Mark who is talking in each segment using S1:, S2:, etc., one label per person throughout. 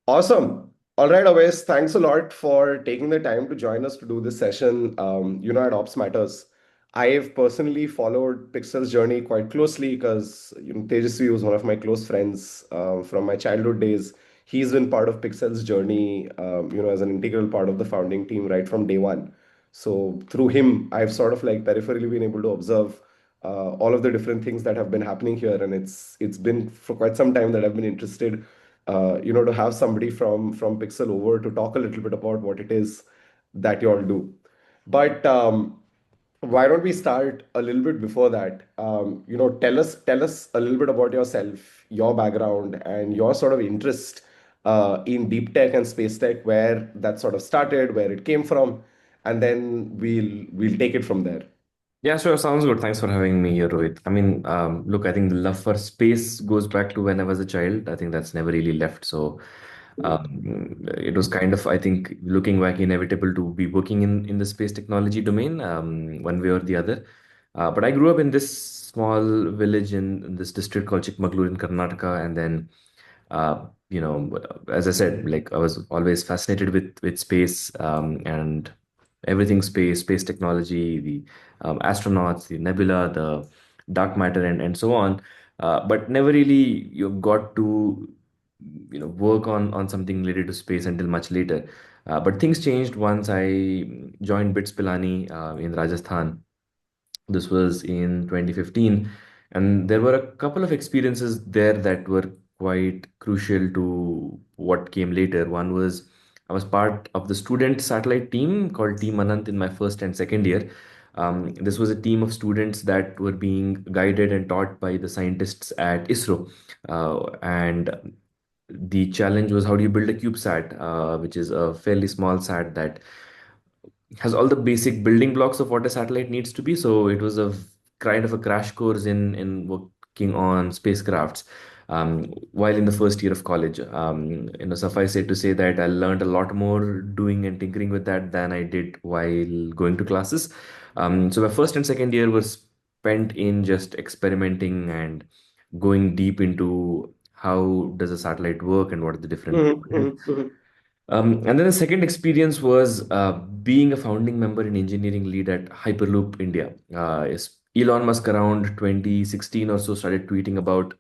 S1: Awesome. All right, Awais, thanks a lot for taking the time to join us to do this session. At Ops Matters, I've personally followed Pixel's journey quite closely because Tejasvi was one of my close friends from my childhood days. He's been part of Pixel's journey, as an integral part of the founding team right from day one. So through him, I've sort of like peripherally been able to observe all of the different things that have been happening here, and it's been for quite some time that I've been interested to have somebody from Pixel over to talk a little bit about what it is that you all do. But why don't we start a little bit before that? Tell us a little bit about yourself, your background, and your sort of interest in deep tech and space tech, where that sort of started, where it came from, and then we'll take it from there.
S2: Yeah, sure. Sounds good. Thanks for having me here, Rohit. Look, I think the love for space goes back to when I was a child. I think that's never really left. It was kind of, I think, looking back, inevitable to be working in the space technology domain, one way or the other. But I grew up in this small village in this district called Chikmagalur in Karnataka, and then as I said, like I was always fascinated with space and everything space technology, the astronauts, the nebula, the dark matter, and so on. But never really you got to work on something related to space until much later. But things changed once I joined BITS Pilani in Rajasthan. This was in 2015, and there were a couple of experiences there that were quite crucial to what came later. One was I was part of the student satellite team called Team Anant in my first and second year. This was a team of students that were being guided and taught by the scientists at ISRO. And the challenge was, how do you build a CubeSat, which is a fairly small sat that has all the basic building blocks of what a satellite needs to be. So it was kind of a crash course in working on spacecrafts while in the first year of college. Suffice it to say that I learned a lot more doing and tinkering with that than I did while going to classes. So my first and second year was spent in just experimenting and going deep into how does a satellite work and what are the different
S1: Mhm,
S2: components.
S1: mhm, mhm.
S2: And then the second experience was being a founding member and engineering lead at Hyperloop India. Elon Musk around 2016 or so started tweeting about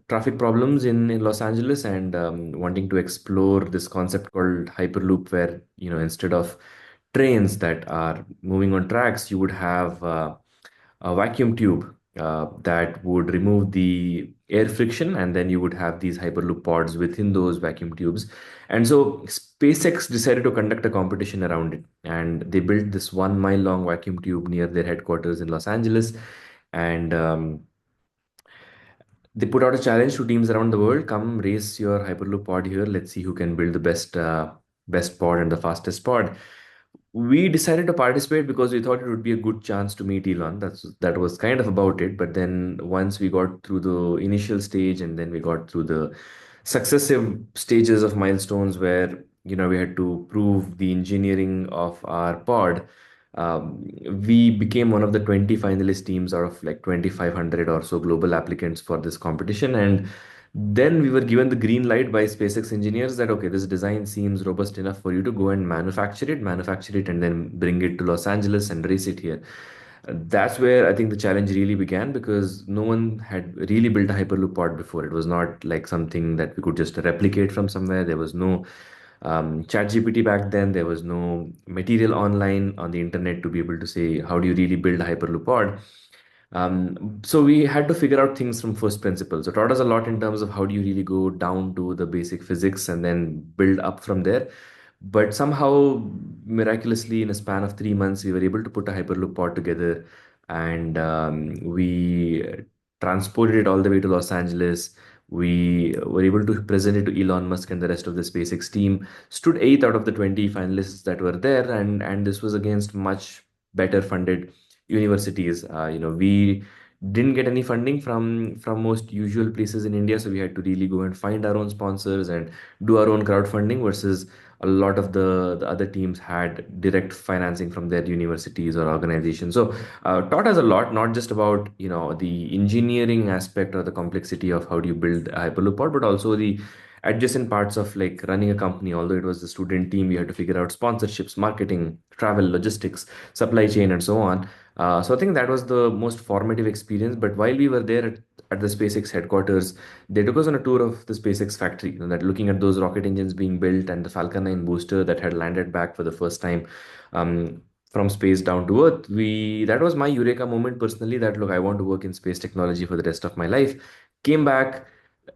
S2: traffic problems in Los Angeles and wanting to explore this concept called Hyperloop, where, instead of trains that are moving on tracks, you would have a vacuum tube that would remove the air friction, and then you would have these Hyperloop pods within those vacuum tubes. And so SpaceX decided to conduct a competition around it, and they built this 1 mile long vacuum tube near their headquarters in Los Angeles. And they put out a challenge to teams around the world. Come race your Hyperloop pod here. Let's see who can build the best pod and the fastest pod. We decided to participate because we thought it would be a good chance to meet Elon. That was kind of about it. But then once we got through the initial stage, and then we got through the successive stages of milestones where we had to prove the engineering of our pod. We became one of the 20 finalist teams out of like 2,500 or so global applicants for this competition. And then we were given the green light by SpaceX engineers that, okay, this design seems robust enough for you to go and manufacture it, and then bring it to Los Angeles and race it here. That's where I think the challenge really began, because no one had really built a Hyperloop pod before. It was not like something that we could just replicate from somewhere. There was no ChatGPT back then. There was no material online on the internet to be able to say, how do you really build a Hyperloop pod? So we had to figure out things from first principles. It taught us a lot in terms of how do you really go down to the basic physics and then build up from there. But somehow, miraculously, in a span of 3 months, we were able to put a Hyperloop pod together, and we transported it all the way to Los Angeles. We were able to present it to Elon Musk and the rest of the SpaceX team. Stood eighth out of the 20 finalists that were there, and this was against much better funded universities. We didn't get any funding from most usual places in India, so we had to really go and find our own sponsors and do our own crowdfunding, versus a lot of the other teams had direct financing from their universities or organizations. So taught us a lot, not just about the engineering aspect or the complexity of how do you build a Hyperloop pod, but also the adjacent parts of like running a company. Although it was a student team, we had to figure out sponsorships, marketing, travel, logistics, supply chain, and so on. So I think that was the most formative experience. But while we were there at the SpaceX headquarters, they took us on a tour of the SpaceX factory, that looking at those rocket engines being built and the Falcon 9 booster that had landed back for the first time from space down to Earth. We That was my eureka moment personally. That look, I want to work in space technology for the rest of my life. Came back,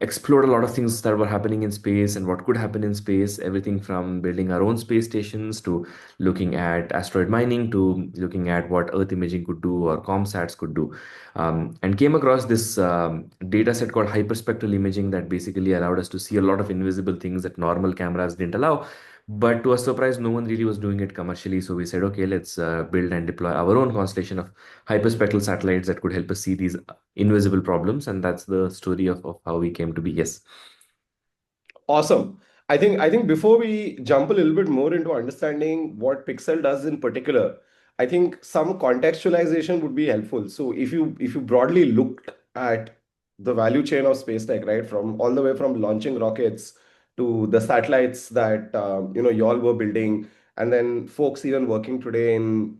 S2: explored a lot of things that were happening in space and what could happen in space. Everything from building our own space stations to looking at asteroid mining to looking at what Earth imaging could do or ComSats could do, and came across this data set called hyperspectral imaging that basically allowed us to see a lot of invisible things that normal cameras didn't allow. But to our surprise, no one really was doing it commercially. So we said, okay, let's build and deploy our own constellation of hyperspectral satellites that could help us see these invisible problems. And that's the story of how we came to be. Yes.
S1: Awesome. I think before we jump a little bit more into understanding what Pixel does in particular, I think some contextualization would be helpful. So if you broadly looked at the value chain of space tech, right, from all the way from launching rockets to the satellites that y'all were building, and then folks even working today in,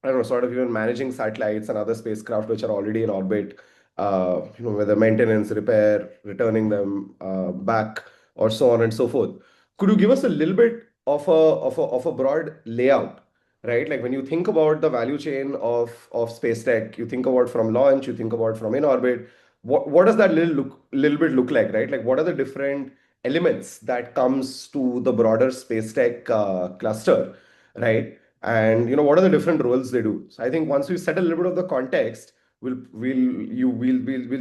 S1: I don't know, sort of even managing satellites and other spacecraft which are already in orbit, whether maintenance, repair, returning them back, or so on and so forth. Could you give us a little bit of a broad layout, right? Like when you think about the value chain of space tech, you think about from launch, you think about from in orbit. What does that little bit look like, right? Like what are the different elements that comes to the broader space tech cluster, right? And what are the different roles they do. So I think once we set a little bit of the context, we'll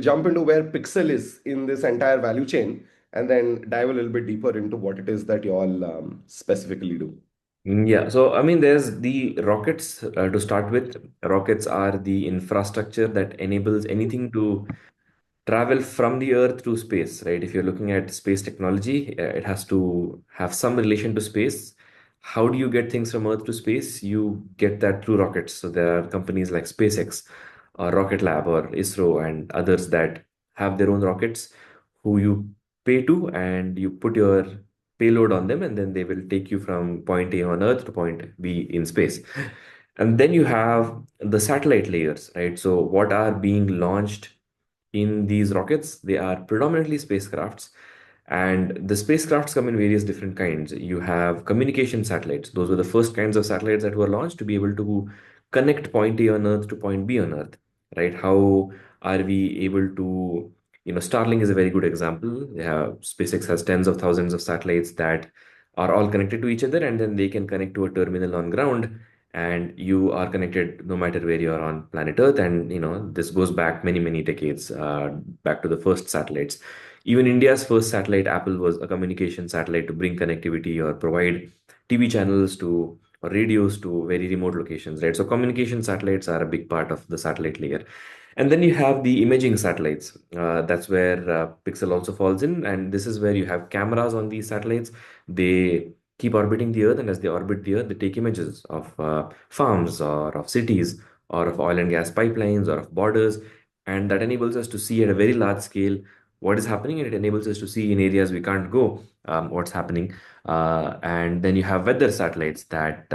S1: jump into where Pixel is in this entire value chain, and then dive a little bit deeper into what it is that you all specifically do.
S2: Yeah, so I mean, there's the rockets to start with. Rockets are the infrastructure that enables anything to travel from the Earth to space, right? If you're looking at space technology, it has to have some relation to space. How do you get things from Earth to space? You get that through rockets. So there are companies like SpaceX or Rocket Lab or ISRO and others that have their own rockets who you pay to, and you put your payload on them, and then they will take you from point A on Earth to point B in space. And then you have the satellite layers, right? So what are being launched in these rockets? They are predominantly spacecrafts, and the spacecrafts come in various different kinds. You have communication satellites. Those were the first kinds of satellites that were launched to be able to connect point A on Earth to point B on Earth, right? How are we able to, Starlink is a very good example. SpaceX has tens of thousands of satellites that are all connected to each other, and then they can connect to a terminal on ground, and you are connected no matter where you are on planet Earth. And this goes back many, many decades, back to the first satellites. Even India's first satellite, Apple, was a communication satellite to bring connectivity or provide TV channels to or radios to very remote locations, right? So communication satellites are a big part of the satellite layer. And then you have the imaging satellites. That's where Pixel also falls in. And this is where you have cameras on these satellites. They keep orbiting the Earth, and as they orbit the Earth, they take images of farms or of cities or of oil and gas pipelines or of borders. And that enables us to see at a very large scale what is happening, and it enables us to see in areas we can't go what's happening. And then you have weather satellites that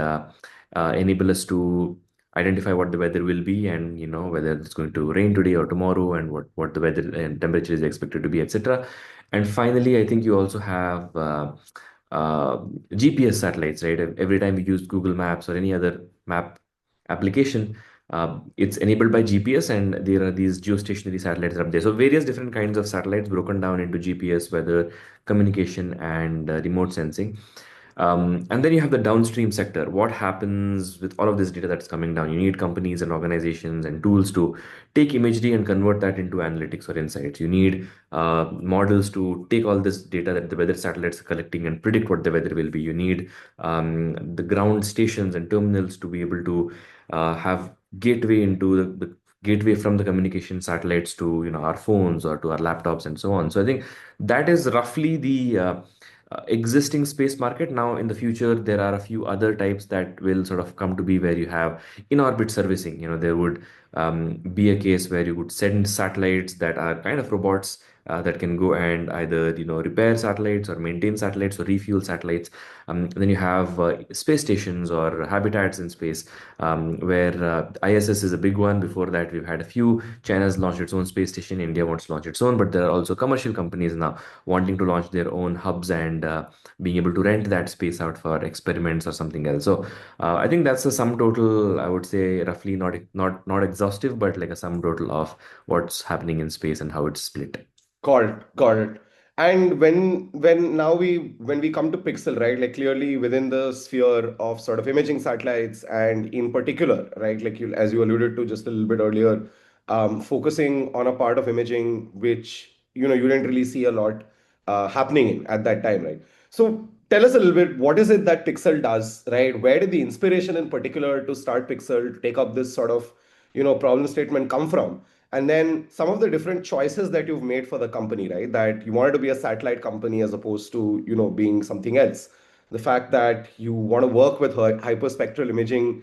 S2: enable us to identify what the weather will be, and whether it's going to rain today or tomorrow, and what the weather and temperature is expected to be, etc. And finally, I think you also have uh, GPS satellites, right? Every time you use Google Maps or any other map application, it's enabled by GPS, and there are these geostationary satellites up there. So various different kinds of satellites broken down into GPS, weather, communication, and remote sensing. And then you have the downstream sector. What happens with all of this data that's coming down? You need companies and organizations and tools to take imagery and convert that into analytics or insights. You need models to take all this data that the weather satellites are collecting and predict what the weather will be. You need the ground stations and terminals to be able to have gateway into the gateway from the communication satellites to our phones or to our laptops and so on. So I think that is roughly the existing space market. Now in the future there are a few other types that will sort of come to be, where you have in orbit servicing. There would be a case where you would send satellites that are kind of robots that can go and either repair satellites or maintain satellites or refuel satellites. Then you have space stations or habitats in space, where ISS is a big one. Before that, we've had a few. China's launched its own space station. India wants to launch its own, but there are also commercial companies now wanting to launch their own hubs and being able to rent that space out for experiments or something else. So I think that's the sum total. I would say roughly, not exhaustive, but like a sum total of what's happening in space and how it's split.
S1: Got it, got it. And when we come to Pixel, right? Like clearly within the sphere of sort of imaging satellites, and in particular, right? Like you, as you alluded to just a little bit earlier, focusing on a part of imaging which you didn't really see a lot happening in at that time, right? So tell us a little bit, what is it that Pixel does, right? Where did the inspiration in particular to start Pixel to take up this sort of problem statement come from? And then some of the different choices that you've made for the company, right? That you wanted to be a satellite company as opposed to being something else. The fact that you want to work with hyperspectral imaging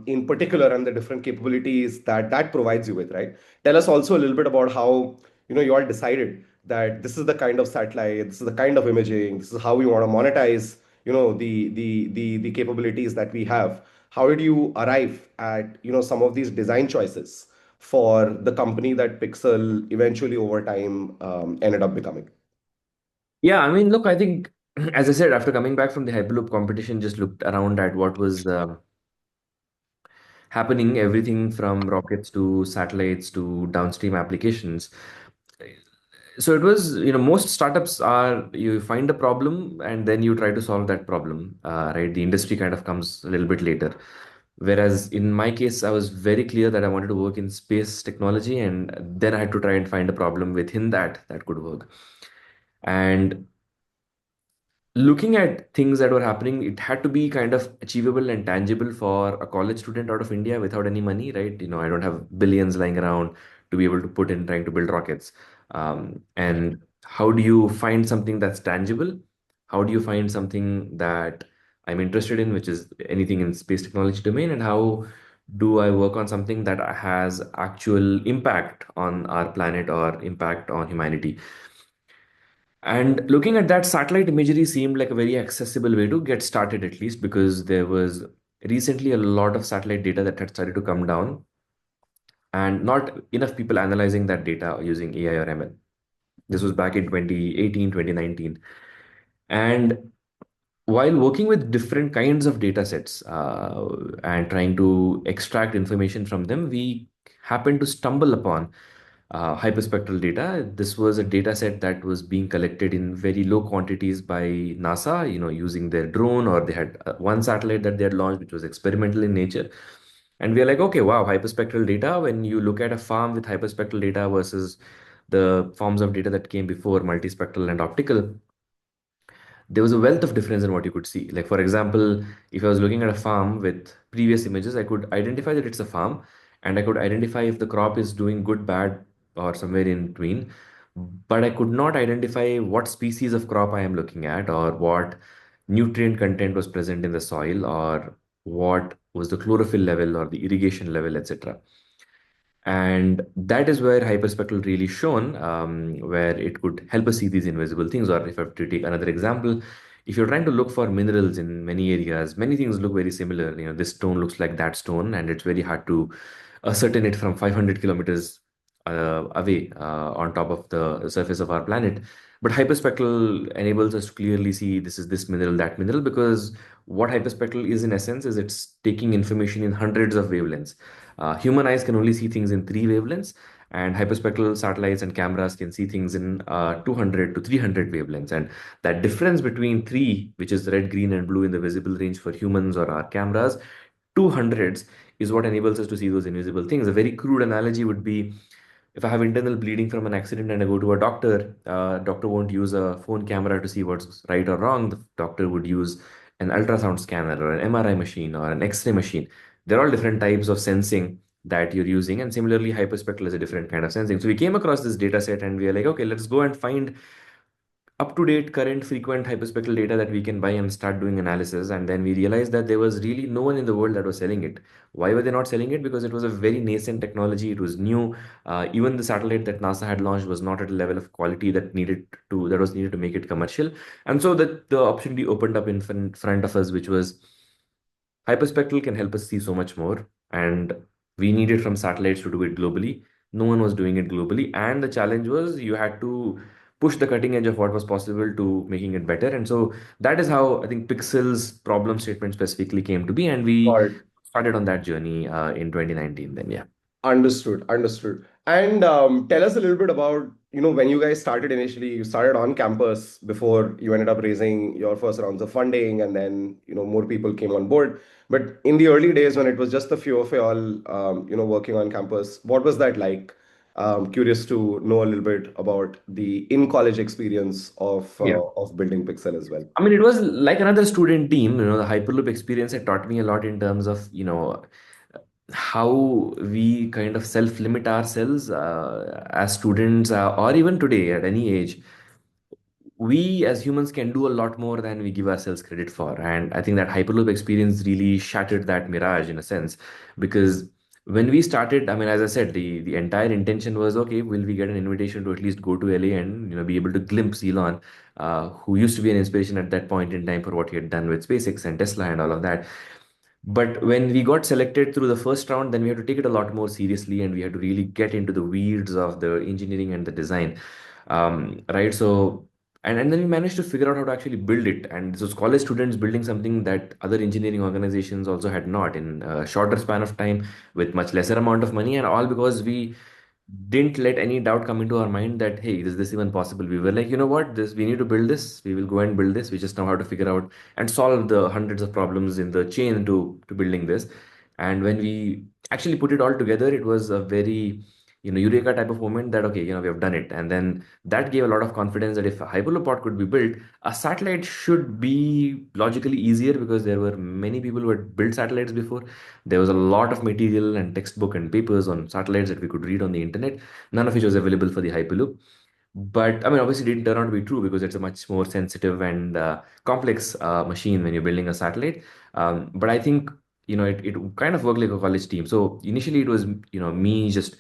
S1: in particular, and the different capabilities that that provides you with, right? Tell us also a little bit about how you all decided that this is the kind of satellite, this is the kind of imaging, this is how we want to monetize the capabilities that we have. How did you arrive at some of these design choices for the company that Pixel eventually over time ended up becoming?
S2: Yeah, I mean, look, I think, as I said, after coming back from the Hyperloop competition, just looked around at what was happening, everything from rockets to satellites to downstream applications. So it was, most startups are, you find a problem and then you try to solve that problem, right? The industry kind of comes a little bit later. Whereas in my case, I was very clear that I wanted to work in space technology, and then I had to try and find a problem within that could work. And looking at things that were happening, it had to be kind of achievable and tangible for a college student out of India without any money, right? I don't have billions lying around to be able to put in trying to build rockets. And how do you find something that's tangible? How do you find something that I'm interested in, which is anything in space technology domain? And how do I work on something that has actual impact on our planet or impact on humanity? And looking at that, satellite imagery seemed like a very accessible way to get started, at least because there was recently a lot of satellite data that had started to come down, and not enough people analyzing that data using AI or ML. This was back in 2018, 2019. And while working with different kinds of data sets and trying to extract information from them, we happened to stumble upon hyperspectral data. This was a data set that was being collected in very low quantities by NASA, using their drone, or they had one satellite that they had launched, which was experimental in nature. And we are like, okay, wow, hyperspectral data. When you look at a farm with hyperspectral data versus the forms of data that came before, multispectral and optical, there was a wealth of difference in what you could see. Like, for example, if I was looking at a farm with previous images, I could identify that it's a farm, and I could identify if the crop is doing good, bad, or somewhere in between. But I could not identify what species of crop I am looking at, or what nutrient content was present in the soil, or what was the chlorophyll level or the irrigation level, etc. And that is where hyperspectral really shone, where it could help us see these invisible things. Or if I have to take another example, if you're trying to look for minerals in many areas, many things look very similar. This stone looks like that stone, and it's very hard to ascertain it from 500 kilometers away on top of the surface of our planet. But hyperspectral enables us to clearly see this is this mineral, that mineral, because what hyperspectral is in essence is it's taking information in hundreds of wavelengths. Human eyes can only see things in three wavelengths, and hyperspectral satellites and cameras can see things in 200 to 300 wavelengths. And that difference between three, which is red, green, and blue in the visible range for humans or our cameras, 200s is what enables us to see those invisible things. A very crude analogy would be, if I have internal bleeding from an accident and I go to a doctor, doctor won't use a phone camera to see what's right or wrong. The doctor would use an ultrasound scanner or an MRI machine or an X-ray machine. They're all different types of sensing that you're using, and similarly, hyperspectral is a different kind of sensing. So we came across this data set and we are like, okay, let's go and find up-to-date, current, frequent hyperspectral data that we can buy and start doing analysis. And then we realized that there was really no one in the world that was selling it. Why were they not selling it? Because it was a very nascent technology. It was new. Even the satellite that NASA had launched was not at a level of quality that was needed to make it commercial. And so the opportunity opened up in front of us, which was hyperspectral can help us see so much more, and we needed from satellites to do it globally. No one was doing it globally, and the challenge was you had to push the cutting edge of what was possible to making it better. And so that is how I think Pixel's problem statement specifically came to be, and we
S1: Got it.
S2: started on that journey in 2019. Then, yeah.
S1: Understood. Understood. And tell us a little bit about, when you guys started initially, you started on campus before you ended up raising your first rounds of funding, and then, more people came on board. But in the early days when it was just a few of you all, working on campus, what was that like? Curious to know a little bit about the in-college experience of building Pixel as well.
S2: I mean, it was like another student team. The Hyperloop experience had taught me a lot in terms of, how we kind of self-limit ourselves as students, or even today at any age. We as humans can do a lot more than we give ourselves credit for. And I think that Hyperloop experience really shattered that mirage in a sense, because when we started, I mean, as I said, the entire intention was, okay, will we get an invitation to at least go to LA and be able to glimpse Elon, who used to be an inspiration at that point in time for what he had done with SpaceX and Tesla and all of that. But when we got selected through the first round, then we had to take it a lot more seriously, and we had to really get into the weeds of the engineering and the design. Right. So, and then we managed to figure out how to actually build it. And so, college students building something that other engineering organizations also had not in a shorter span of time with much lesser amount of money, and all because we didn't let any doubt come into our mind that, hey, is this even possible? We were like, you know what, this we need to build this. We will go and build this. We just know how to figure out and solve the hundreds of problems in the chain to building this. And when we actually put it all together, it was a very eureka type of moment that, okay, we have done it. And then that gave a lot of confidence that if a Hyperloop pod could be built, a satellite should be logically easier, because there were many people who had built satellites before. There was a lot of material and textbook and papers on satellites that we could read on the internet, none of which was available for the Hyperloop. But I mean, obviously, it didn't turn out to be true because it's a much more sensitive and complex machine when you're building a satellite. But I think it kind of worked like a college team. So initially, it was me just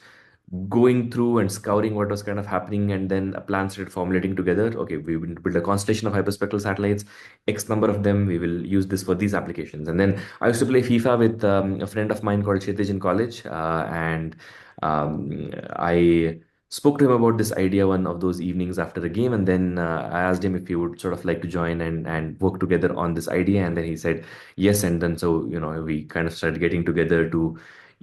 S2: going through and scouring what was kind of happening, and then a plan started formulating together. Okay, we will build a constellation of hyperspectral satellites, X number of them. We will use this for these applications. And then I used to play FIFA with a friend of mine called Kshitij in college, and I spoke to him about this idea one of those evenings after the game, and then I asked him if he would sort of like to join and work together on this idea, and then he said yes. And then so we kind of started getting together to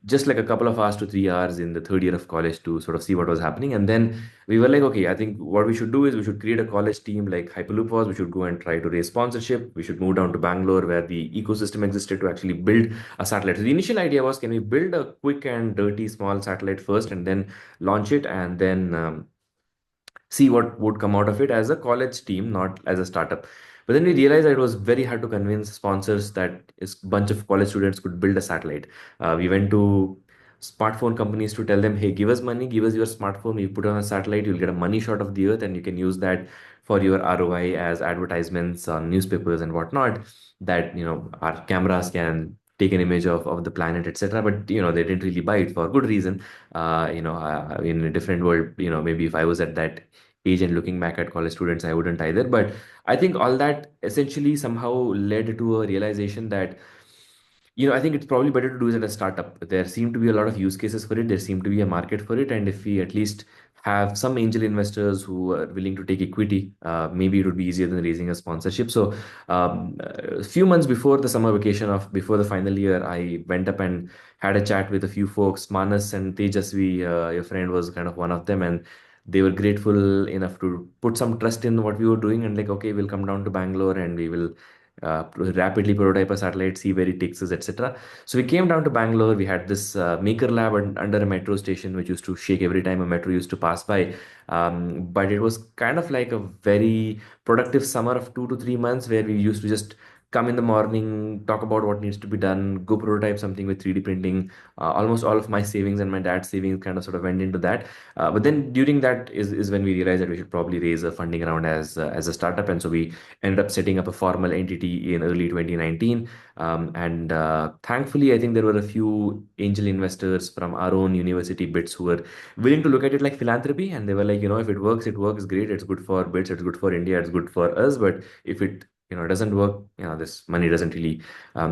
S2: just like a couple of hours to 3 hours in the third year of college to sort of see what was happening. And then we were like, okay, I think what we should do is we should create a college team like Hyperloop was. We should go and try to raise sponsorship. We should move down to Bangalore where the ecosystem existed to actually build a satellite. So the initial idea was, can we build a quick and dirty small satellite first and then launch it, and then see what would come out of it as a college team, not as a startup. But then we realized that it was very hard to convince sponsors that a bunch of college students could build a satellite. We went to smartphone companies to tell them, hey, give us money, give us your smartphone, you put on a satellite, you'll get a money shot of the earth, and you can use that for your ROI as advertisements on newspapers and whatnot. That our cameras can take an image of the planet, etc. But they didn't really buy it for good reason. In a different world, maybe if I was at that age and looking back at college students, I wouldn't either. But I think all that essentially somehow led to a realization that I think it's probably better to do it at a startup. There seem to be a lot of use cases for it. There seem to be a market for it. And if we at least have some angel investors who are willing to take equity, maybe it would be easier than raising a sponsorship. So a few months before the summer vacation of before the final year, I went up and had a chat with a few folks. Manas and Tejasvi, your friend, was kind of one of them. And they were grateful enough to put some trust in what we were doing, and like, okay, we'll come down to Bangalore and we will rapidly prototype a satellite, see where it takes us, etc. So we came down to Bangalore. We had this maker lab under a metro station, which used to shake every time a metro used to pass by. But it was kind of like a very productive summer of 2 to 3 months where we used to just come in the morning, talk about what needs to be done, go prototype something with 3D printing. Almost all of my savings and my dad's savings kind of sort of went into that. But then during that is when we realized that we should probably raise a funding round as a startup, and so we ended up setting up a formal entity in early 2019. And thankfully, I think there were a few angel investors from our own university bits who were willing to look at it like philanthropy, and they were like, if it works great. It's good for bits, it's good for India, it's good for us. But if it doesn't work, this money doesn't really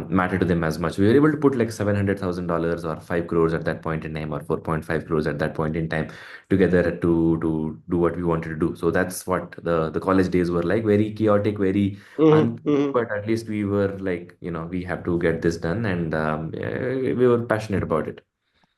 S2: matter to them as much. We were able to put like $700,000 or 5 crores at that point in time, or 4.5 crores at that point in time, together to do what we wanted to do. So that's what the college days were like. Very chaotic, very un.
S1: Hmm.
S2: But at least we were like, we have to get this done, and we were passionate about it.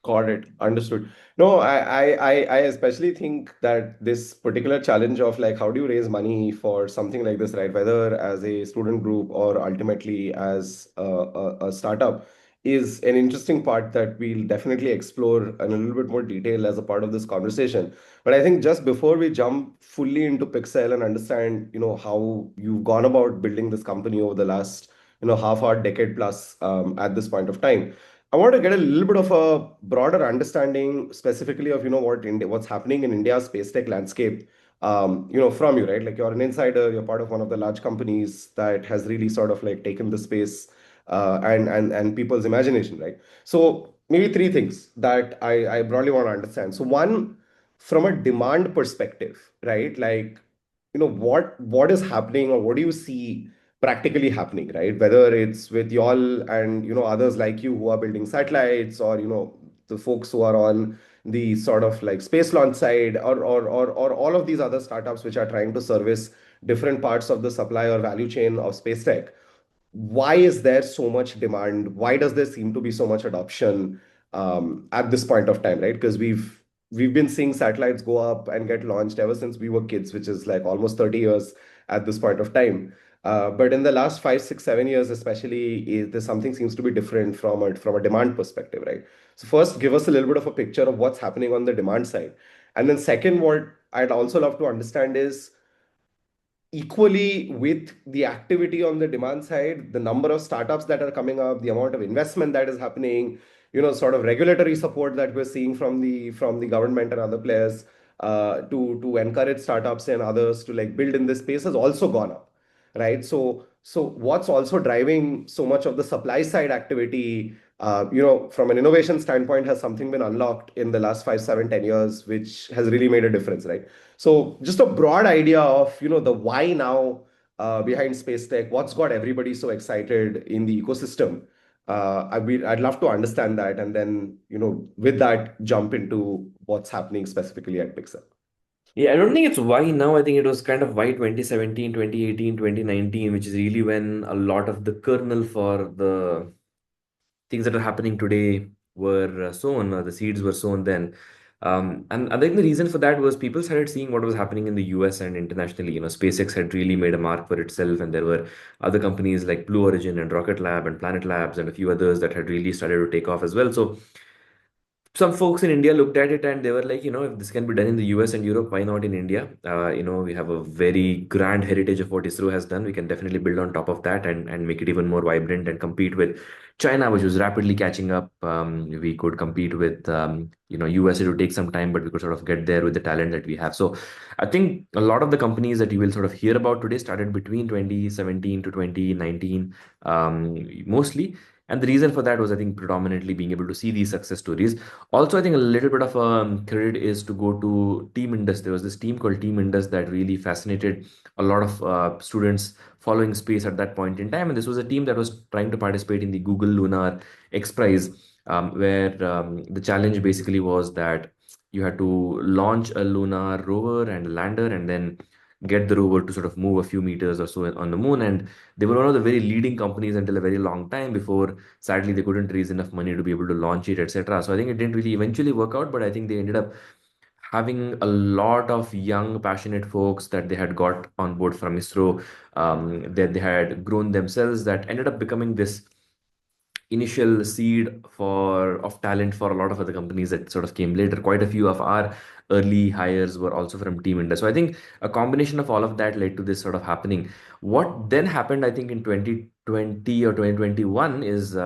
S1: Got it. Understood. No, I especially think that this particular challenge of like how do you raise money for something like this, right? Whether as a student group or ultimately as a startup, is an interesting part that we'll definitely explore in a little bit more detail as a part of this conversation. But I think just before we jump fully into Pixel and understand, how you've gone about building this company over the last, half hour decade plus at this point of time. I want to get a little bit of a broader understanding specifically of, what's happening in India's space tech landscape, from you, right? Like you're an insider, you're part of one of the large companies that has really sort of like taken the space and people's imagination, right? So maybe three things that I broadly want to understand. So one, from a demand perspective, right? Like, what is happening or what do you see practically happening, right? Whether it's with y'all and others like you who are building satellites, or the folks who are on the sort of like space launch side, or all of these other startups which are trying to service different parts of the supply or value chain of space tech. Why is there so much demand? Why does there seem to be so much adoption at this point of time, right? Because we've been seeing satellites go up and get launched ever since we were kids, which is like almost 30 years at this point of time. But in the last 5, 6, 7 years, especially, there's something seems to be different from a demand perspective, right? So first, give us a little bit of a picture of what's happening on the demand side, and then second, what I'd also love to understand is equally with the activity on the demand side, the number of startups that are coming up, the amount of investment that is happening, sort of regulatory support that we're seeing from the government and other players to encourage startups and others to like build in this space has also gone up, right? So what's also driving so much of the supply side activity, from an innovation standpoint, has something been unlocked in the last 5, 7, 10 years, which has really made a difference, right? So just a broad idea of, the why now behind space tech, what's got everybody so excited in the ecosystem. I'd love to understand that, and then, with that, jump into what's happening specifically at Pixel.
S2: Yeah, I don't think it's why now. I think it was kind of why 2017, 2018, 2019, which is really when a lot of the kernel for the things that are happening today were sown, or the seeds were sown then. And I think the reason for that was people started seeing what was happening in the US and internationally. SpaceX had really made a mark for itself, and there were other companies like Blue Origin and Rocket Lab and Planet Labs and a few others that had really started to take off as well. So some folks in India looked at it and they were like, if this can be done in the US and Europe, why not in India? We have a very grand heritage of what ISRO has done. We can definitely build on top of that and make it even more vibrant and compete with China, which was rapidly catching up. We could compete with, US. It would take some time, but we could sort of get there with the talent that we have. So I think a lot of the companies that you will sort of hear about today started between 2017 to 2019, mostly. And the reason for that was, I think, predominantly being able to see these success stories. Also, I think a little bit of credit is to go to Team Indus. There was this team called Team Indus that really fascinated a lot of students following space at that point in time. And this was a team that was trying to participate in the Google Lunar X Prize, where the challenge basically was that you had to launch a lunar rover and a lander, and then get the rover to sort of move a few meters or so on the moon. And they were one of the very leading companies until a very long time before, sadly, they couldn't raise enough money to be able to launch it, etc. So I think it didn't really eventually work out, but I think they ended up having a lot of young, passionate folks that they had got on board from ISRO, that they had grown themselves, that ended up becoming this initial seed for of talent for a lot of other companies that sort of came later. Quite a few of our early hires were also from Team India. So I think a combination of all of that led to this sort of happening. What then happened, I think, in 2020 2020 or 2021 is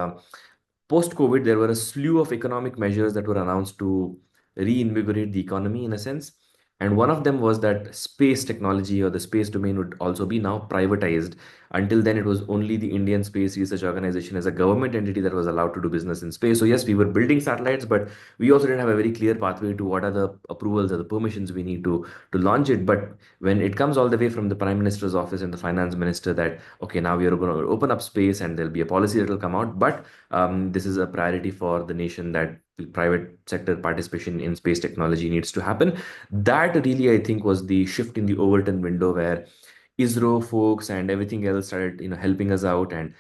S2: post-COVID, there were a slew of economic measures that were announced to reinvigorate the economy in a sense. And one of them was that space technology or the space domain would also be now privatized. Until then, it was only the Indian Space Research Organization as a government entity that was allowed to do business in space. So, yes, we were building satellites, but we also didn't have a very clear pathway to what are the approvals or the permissions we need to launch it. But when it comes all the way from the Prime Minister's office and the Finance Minister that, okay, now we are going to open up space and there'll be a policy that will come out, but this is a priority for the nation that the private sector participation in space technology needs to happen. That really, I think, was the shift in the Overton window where ISRO folks and everything else started, helping us out, and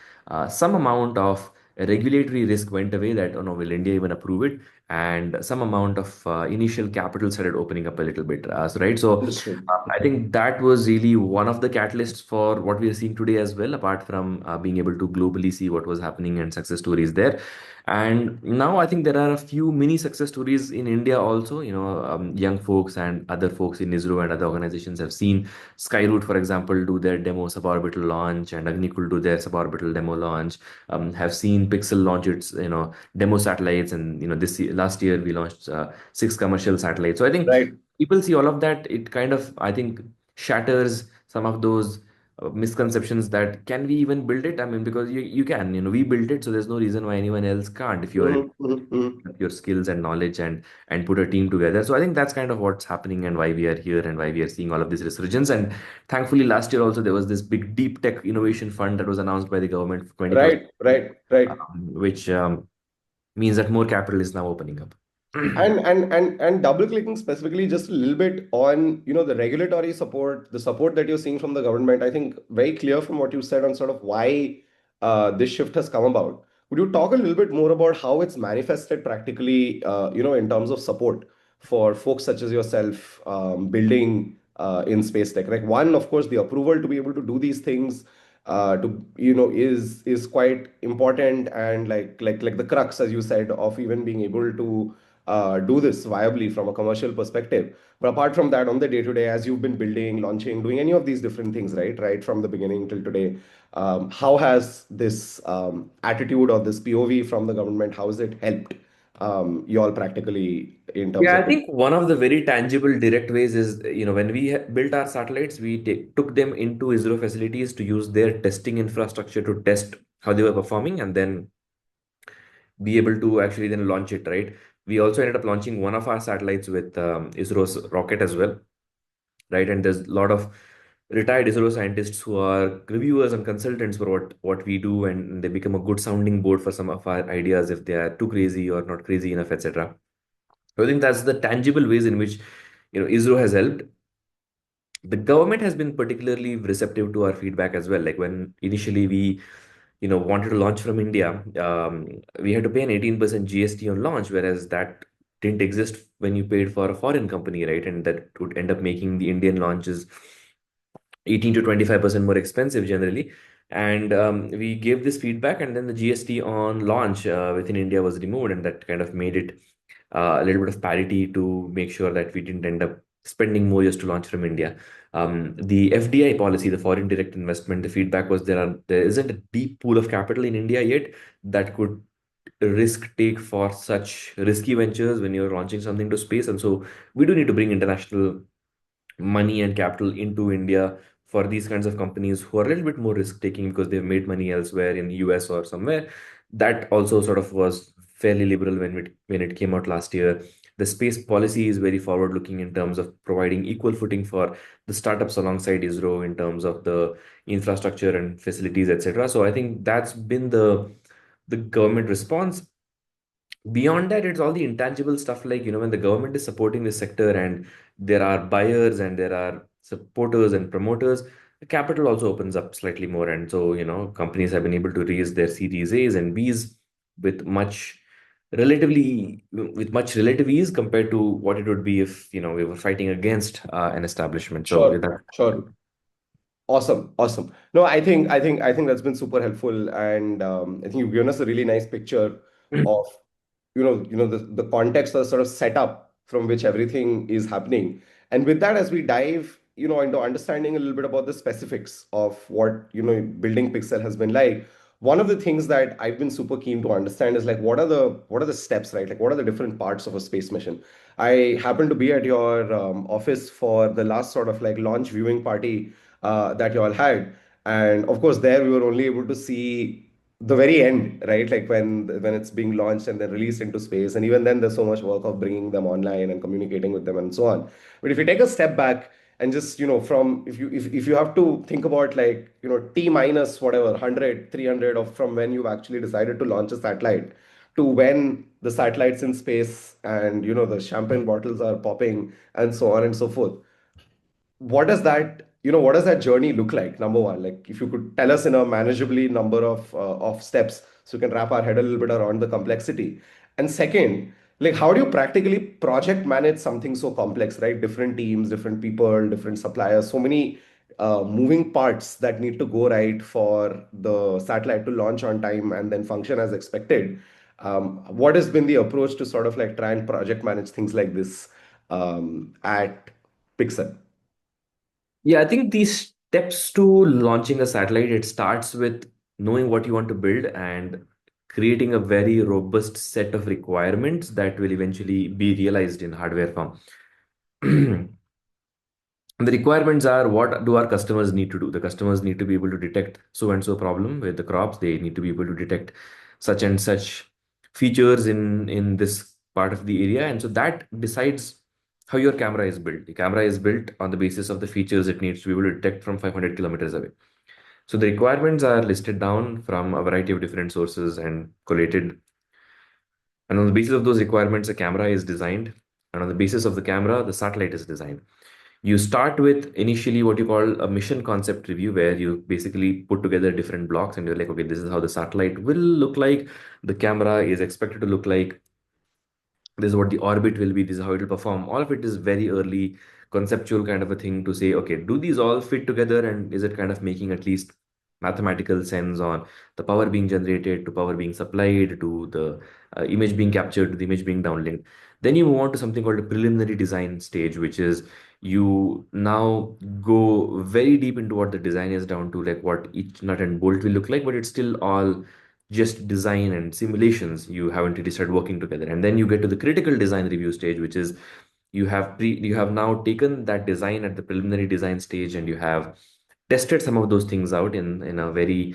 S2: some amount of regulatory risk went away. That, oh no, will India even approve it? And some amount of initial capital started opening up a little bit. Right. So
S1: Understood.
S2: I think that was really one of the catalysts for what we are seeing today as well, apart from being able to globally see what was happening and success stories there. And now I think there are a few mini success stories in India also. Young folks and other folks in ISRO and other organizations have seen Skyroot, for example, do their demo suborbital launch, and Agnikul do their suborbital demo launch. Have seen Pixel launch its demo satellites, and last year we launched 6 commercial satellites. So I think
S1: Right.
S2: people see all of that, it kind of, I think, shatters some of those misconceptions that can we even build it? I mean, because you can, we built it, so there's no reason why anyone else can't if you are
S1: Mhm, mhm, mhm.
S2: your skills and knowledge and put a team together. So I think that's kind of what's happening and why we are here and why we are seeing all of this resurgence. And thankfully, last year also there was this big deep tech innovation fund that was announced by the government for 20,000,
S1: Right, right, right.
S2: which means that more capital is now opening up.
S1: And double clicking specifically just a little bit on, the regulatory support, the support that you're seeing from the government. I think very clear from what you said on sort of why this shift has come about. Would you talk a little bit more about how it's manifested practically, in terms of support for folks such as yourself, building in space tech? Like one, of course, the approval to be able to do these things to is quite important, and like the crux, as you said, of even being able to do this viably from a commercial perspective. But apart from that, on the day to day, as you've been building, launching, doing any of these different things, right from the beginning till today, how has this attitude or this POV from the government, how has it helped you all practically in terms
S2: Yeah,
S1: of
S2: I think one of the very tangible direct ways is, when we built our satellites, we took them into ISRO facilities to use their testing infrastructure to test how they were performing and then be able to actually then launch it, right? We also ended up launching one of our satellites with ISRO's rocket as well, right? And there's a lot of retired ISRO scientists who are reviewers and consultants for what we do, and they become a good sounding board for some of our ideas if they are too crazy or not crazy enough, etc. So I think that's the tangible ways in which ISRO has helped. The government has been particularly receptive to our feedback as well. Like when initially we wanted to launch from India, we had to pay an 18% GST on launch, whereas that didn't exist when you paid for a foreign company, right? And that would end up making the Indian launches 18 to 25% more expensive generally. And we gave this feedback, and then the GST on launch within India was removed, and that kind of made it a little bit of parity to make sure that we didn't end up spending more just to launch from India. The FDI policy, the foreign direct investment, the feedback was there isn't a deep pool of capital in India yet that could risk take for such risky ventures when you're launching something to space. And so we do need to bring international money and capital into India for these kinds of companies who are a little bit more risk taking because they've made money elsewhere in the US or somewhere. That also sort of was fairly liberal when it came out last year. The space policy is very forward looking in terms of providing equal footing for the startups alongside ISRO in terms of the infrastructure and facilities, etc. So I think that's been the government response. Beyond that, it's all the intangible stuff like, when the government is supporting the sector and there are buyers and there are supporters and promoters, the capital also opens up slightly more. And so, companies have been able to raise their Series A's and B's with much relative ease compared to what it would be if, we were fighting against an establishment. So
S1: sure, sure. Awesome, awesome. No, I think that's been super helpful, and I think you've given us a really nice picture of the context or sort of setup from which everything is happening. And with that, as we dive into understanding a little bit about the specifics of what, building Pixel has been like, one of the things that I've been super keen to understand is like what are the steps, right? Like what are the different parts of a space mission? I happened to be at your office for the last sort of like launch viewing party that you all had, and of course there we were only able to see the very end, right? Like when it's being launched and then released into space, and even then there's so much work of bringing them online and communicating with them and so on. But if you take a step back and just, from if you have to think about like, t minus whatever 100 300 of from when you've actually decided to launch a satellite to when the satellite's in space and the champagne bottles are popping and so on and so forth, what does that journey look like? Number one, like if you could tell us in a manageably number of steps so we can wrap our head a little bit around the complexity. And second, like how do you practically project manage something so complex, right? Different teams, different people, different suppliers, so many moving parts that need to go right for the satellite to launch on time and then function as expected. What has been the approach to sort of like try and project manage things like this at Pixel?
S2: Yeah, I think these steps to launching a satellite, it starts with knowing what you want to build and creating a very robust set of requirements that will eventually be realized in hardware form. The requirements are, what do our customers need to do? The customers need to be able to detect so and so problem with the crops. They need to be able to detect such and such features in this part of the area. And so that decides how your camera is built. The camera is built on the basis of the features it needs to be able to detect from 500 kilometers away. So the requirements are listed down from a variety of different sources and collated. And on the basis of those requirements, a camera is designed. And on the basis of the camera, the satellite is designed. You start with initially what you call a mission concept review, where you basically put together different blocks and you're like, okay, this is how the satellite will look like. The camera is expected to look like. This is what the orbit will be. This is how it will perform. All of it is very early conceptual kind of a thing to say, okay, do these all fit together? And is it kind of making at least mathematical sense on the power being generated to power being supplied to the image being captured to the image being downlinked? Then you move on to something called a preliminary design stage, which is you now go very deep into what the design is, down to like what each nut and bolt will look like, but it's still all just design and simulations. You haven't really started working together, and then you get to the critical design review stage, which is you have now taken that design at the preliminary design stage and you have tested some of those things out in a very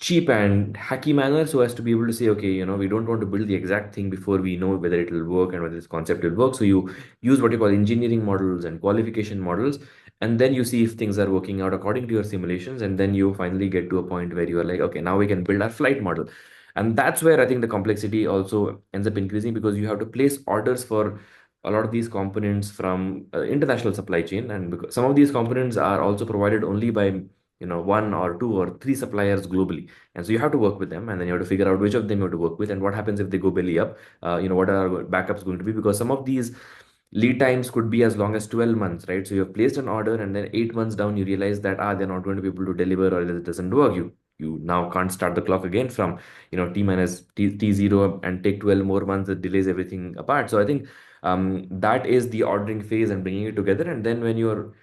S2: cheap and hacky manner, so as to be able to say, okay, we don't want to build the exact thing before we know whether it will work and whether this concept will work. So you use what you call engineering models and qualification models, and then you see if things are working out according to your simulations, and then you finally get to a point where you are like, okay, now we can build our flight model. And that's where I think the complexity also ends up increasing, because you have to place orders for a lot of these components from international supply chain, and because some of these components are also provided only by one or two or three suppliers globally. And so you have to work with them, and then you have to figure out which of them you have to work with, and what happens if they go belly up. What are our backups going to be? Because some of these lead times could be as long as 12 months, right? So you have placed an order, and then 8 months down you realize that they're not going to be able to deliver, or it doesn't work. You now can't start the clock again from t minus t0 and take 12 more months. That delays everything apart. So I think that is the ordering phase and bringing it together. And then when you're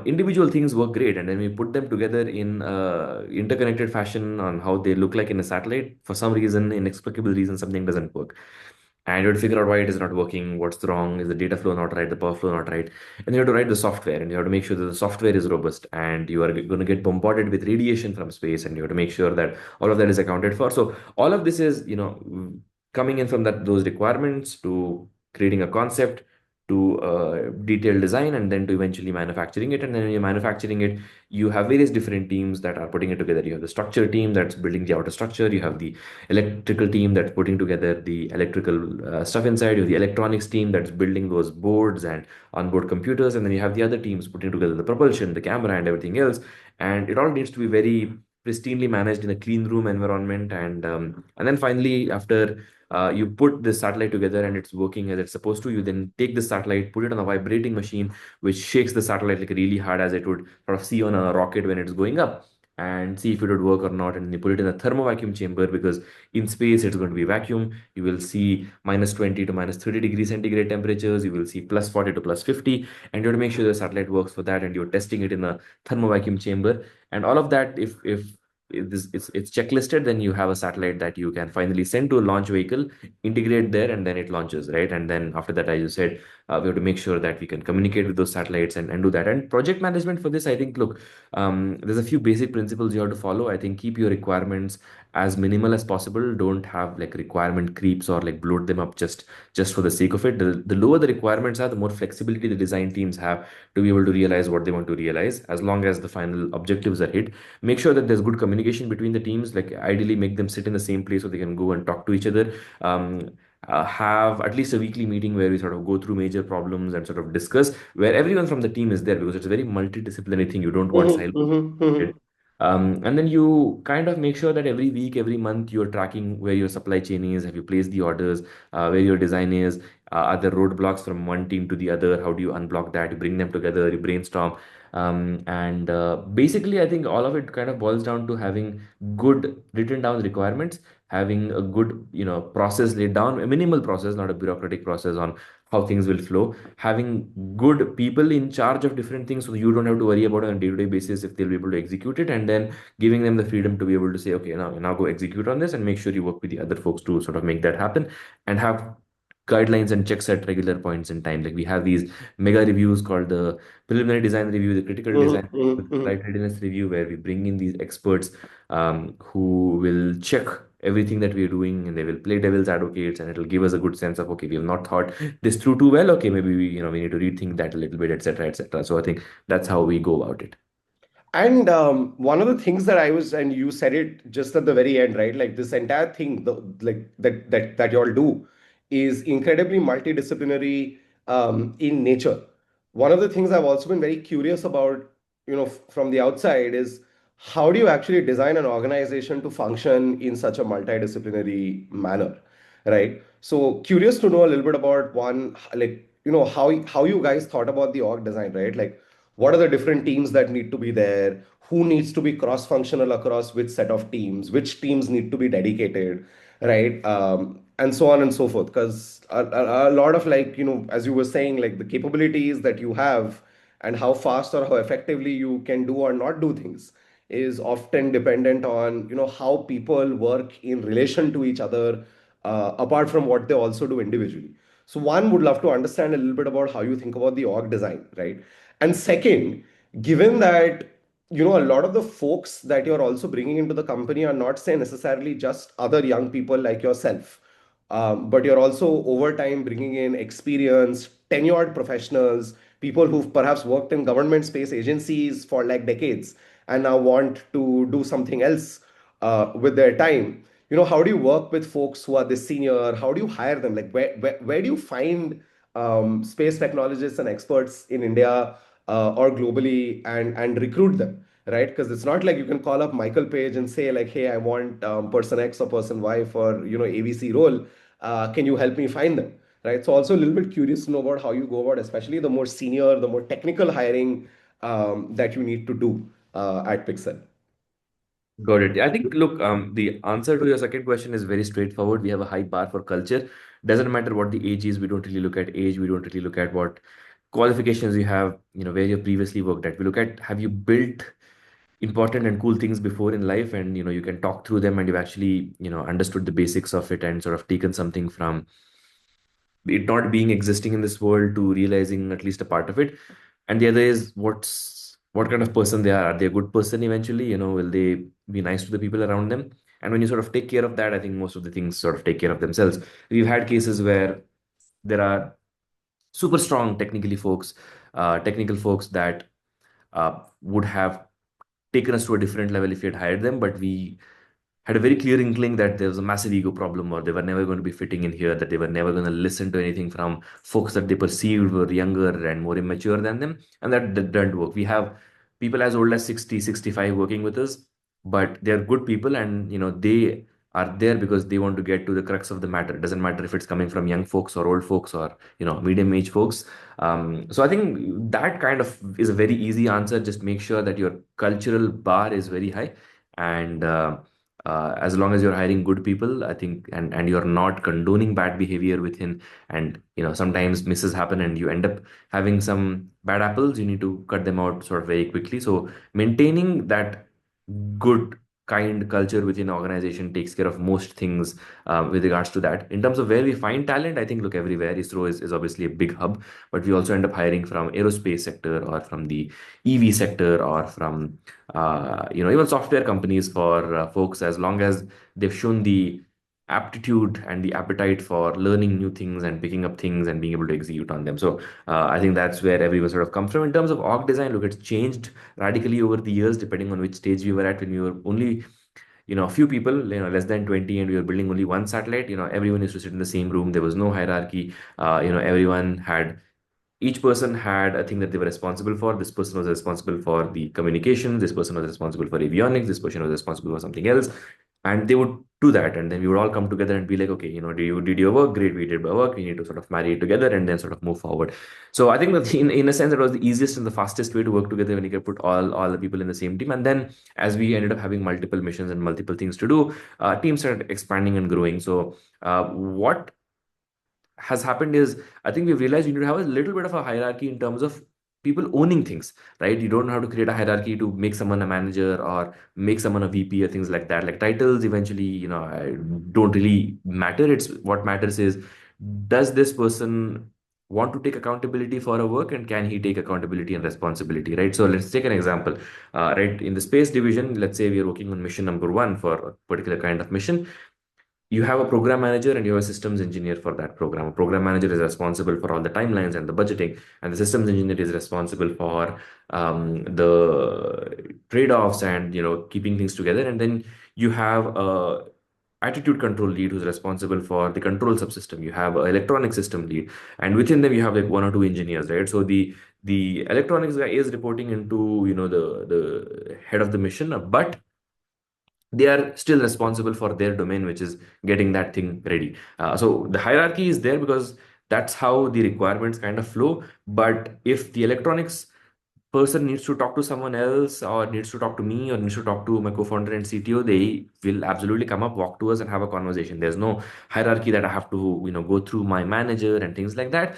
S2: individual things work great, and then we put them together in interconnected fashion on how they look like in a satellite. For some reason, inexplicable reason, something doesn't work, and you have to figure out why it is not working, what's wrong, is the data flow not right, the power flow not right, and you have to write the software, and you have to make sure that the software is robust, and you are going to get bombarded with radiation from space, and you have to make sure that all of that is accounted for. So all of this is coming in from those requirements to creating a concept to detailed design, and then to eventually manufacturing it. And then when you're manufacturing it, you have various different teams that are putting it together. You have the structure team that's building the outer structure. You have the electrical team that's putting together the electrical stuff inside. You have the electronics team that's building those boards and onboard computers. And then you have the other teams putting together the propulsion, the camera, and everything else. And it all needs to be very pristinely managed in a clean room environment. And then finally, after you put this satellite together and it's working as it's supposed to, you then take the satellite, put it on a vibrating machine, which shakes the satellite like really hard, as it would sort of see on a rocket when it's going up. and see if it would work or not. And you put it in a thermo vacuum chamber, because in space it's going to be vacuum. You will see -20 to -30 degrees centigrade temperatures. You will see +40 to +50, and you have to make sure the satellite works for that. And you're testing it in a thermo vacuum chamber, and all of that. If this it's checklisted, then you have a satellite that you can finally send to a launch vehicle, integrate there, and then it launches, right? And then after that, as you said, we have to make sure that we can communicate with those satellites and do that. And project management for this, I think, look, there's a few basic principles you have to follow. I think keep your requirements as minimal as possible. Don't have like requirement creeps or like bloat them up just for the sake of it. The lower the requirements are, the more flexibility the design teams have to be able to realize what they want to realize, as long as the final objectives are hit. Make sure that there's good communication between the teams. Like ideally make them sit in the same place so they can go and talk to each other. Have at least a weekly meeting where we sort of go through major problems and sort of discuss, where everyone from the team is there, because it's a very multidisciplinary thing. You don't want
S1: Mm-hmm,
S2: silos.
S1: mm-hmm, mm-hmm.
S2: And then you kind of make sure that every week, every month, you're tracking where your supply chain is, have you placed the orders, where your design is, are there roadblocks from one team to the other? How do you unblock that? You bring them together, you brainstorm. And basically, I think all of it kind of boils down to having good written down requirements, having a good, process laid down, a minimal process, not a bureaucratic process on how things will flow, having good people in charge of different things so you don't have to worry about it on a day-to-day basis if they'll be able to execute it, and then giving them the freedom to be able to say, okay, now go execute on this, and make sure you work with the other folks to sort of make that happen, and have guidelines and checks at regular points in time. Like we have these mega reviews called the preliminary design review, the critical design
S1: Mm-hmm,
S2: review,
S1: mm-hmm,
S2: the
S1: mm-hmm.
S2: flight readiness review, where we bring in these experts who will check everything that we're doing, and they will play devil's advocates, and it'll give us a good sense of, okay, we have not thought this through too well. Okay, maybe we need to rethink that a little bit, etc., etc. So I think that's how we go about it.
S1: And one of the things that I was, and you said it just at the very end, right? Like this entire thing, like that you all do, is incredibly multidisciplinary in nature. One of the things I've also been very curious about, from the outside, is how do you actually design an organization to function in such a multidisciplinary manner, right? So curious to know a little bit about one, like how you guys thought about the org design, right? Like what are the different teams that need to be there, who needs to be cross functional across which set of teams, which teams need to be dedicated, right? And so on and so forth, because a lot of, like, as you were saying, like the capabilities that you have and how fast or how effectively you can do or not do things is often dependent on how people work in relation to each other, apart from what they also do individually. So one would love to understand a little bit about how you think about the org design, right? And second, given that a lot of the folks that you're also bringing into the company are not, say, necessarily just other young people like yourself, but you're also over time bringing in experienced, tenured professionals, people who've perhaps worked in government space agencies for like decades and now want to do something else with their time. How do you work with folks who are this senior? How do you hire them? Like, where do you find space technologists and experts in India or globally, and recruit them, right? Because it's not like you can call up Michael Page and say like, hey, I want person X or person Y for ABC role. Can you help me find them? Right. So also a little bit curious to know about how you go about, especially the more senior, the more technical hiring that you need to do at Pixel.
S2: Got it. I think, look, the answer to your second question is very straightforward. We have a high bar for culture. Doesn't matter what the age is. We don't really look at age. We don't really look at what qualifications you have, where you previously worked at. We look at, have you built important and cool things before in life, and you can talk through them, and you've actually understood the basics of it, and sort of taken something from it not being existing in this world to realizing at least a part of it. And the other is, what kind of person they are. Are they a good person eventually? Will they be nice to the people around them? And when you sort of take care of that, I think most of the things sort of take care of themselves. We've had cases where there are super strong technical folks that would have taken us to a different level if we had hired them, but we had a very clear inkling that there was a massive ego problem, or they were never going to be fitting in here, that they were never going to listen to anything from folks that they perceived were younger and more immature than them. And that didn't work. We have people as old as 60, 65 working with us, but they're good people, and they are there because they want to get to the crux of the matter. It doesn't matter if it's coming from young folks or old folks or medium age folks. So I think that kind of is a very easy answer. Just make sure that your cultural bar is very high, and as long as you're hiring good people, I think, and you're not condoning bad behavior within, and sometimes misses happen and you end up having some bad apples, you need to cut them out sort of very quickly. So maintaining that good kind culture within an organization takes care of most things with regards to that. In terms of where we find talent, I think, look, everywhere. ISRO is obviously a big hub, but we also end up hiring from aerospace sector or from the EV sector or from even software companies for folks, as long as they've shown the aptitude and the appetite for learning new things and picking up things and being able to execute on them. So I think that's where everyone sort of comes from. In terms of org design, look, it's changed radically over the years, depending on which stage we were at. When we were only a few people, less than 20, and we were building only one satellite, everyone used to sit in the same room. There was no hierarchy. Everyone had each person had a thing that they were responsible for. This person was responsible for the communication. This person was responsible for avionics. This person was responsible for something else. And they would do that. And then we would all come together and be like, okay, did your work? Great, we did our work. We need to sort of marry it together and then sort of move forward. So I think that in a sense, it was the easiest and the fastest way to work together when you could put all the people in the same team. And then as we ended up having multiple missions and multiple things to do, teams started expanding and growing. So what has happened is, I think we've realized you need to have a little bit of a hierarchy in terms of people owning things, right? You don't have to create a hierarchy to make someone a manager or make someone a VP or things like that. Like titles eventually, don't really matter. It's what matters is, does this person want to take accountability for a work, and can he take accountability and responsibility, right? So let's take an example. Right, in the space division, let's say we are working on mission number one for a particular kind of mission. You have a program manager and you have a systems engineer for that program. A program manager is responsible for all the timelines and the budgeting, and the systems engineer is responsible for the trade-offs and keeping things together. And then you have a attitude control lead who's responsible for the control subsystem. You have an electronic system lead, and within them you have like one or two engineers, right? So the electronics guy is reporting into the head of the mission, but they are still responsible for their domain, which is getting that thing ready. So the hierarchy is there because that's how the requirements kind of flow. But if the electronics person needs to talk to someone else, or needs to talk to me, or needs to talk to my co-founder and CTO, they will absolutely come up, walk to us, and have a conversation. There's no hierarchy that I have to go through my manager and things like that.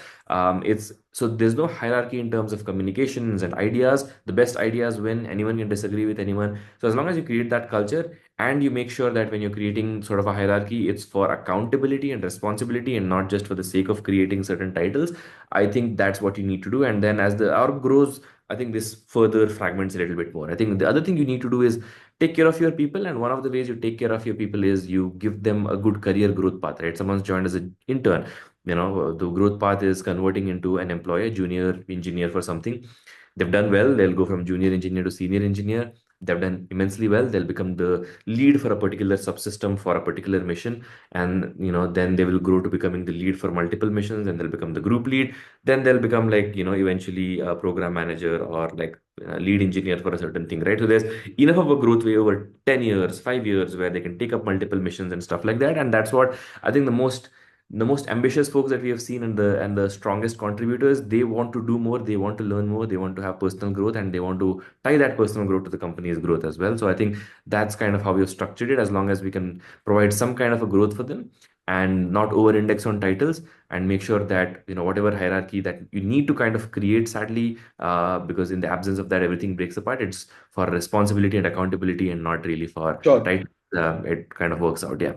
S2: It's so there's no hierarchy in terms of communications and ideas. The best ideas win. Anyone can disagree with anyone. So as long as you create that culture, and you make sure that when you're creating sort of a hierarchy, it's for accountability and responsibility and not just for the sake of creating certain titles, I think that's what you need to do. And then as the org grows, I think this further fragments a little bit more. I think the other thing you need to do is take care of your people. And one of the ways you take care of your people is you give them a good career growth path, right? Someone's joined as an intern. The growth path is converting into an employee, junior engineer for something. They've done well, they'll go from junior engineer to senior engineer. They've done immensely well, they'll become the lead for a particular subsystem for a particular mission. And then they will grow to becoming the lead for multiple missions, and they'll become the group lead. Then they'll become like eventually a program manager or like a lead engineer for a certain thing, right? So there's enough of a growth way over 10 years, 5 years, where they can take up multiple missions and stuff like that. And that's what I think the most ambitious folks that we have seen, and the strongest contributors, they want to do more, they want to learn more, they want to have personal growth, and they want to tie that personal growth to the company's growth as well. So I think that's kind of how we have structured it. As long as we can provide some kind of a growth for them and not over index on titles, and make sure that whatever hierarchy that you need to kind of create, sadly, because in the absence of that, everything breaks apart. It's for responsibility and accountability and not really for
S1: Sure.
S2: titles. It kind of works out, yeah.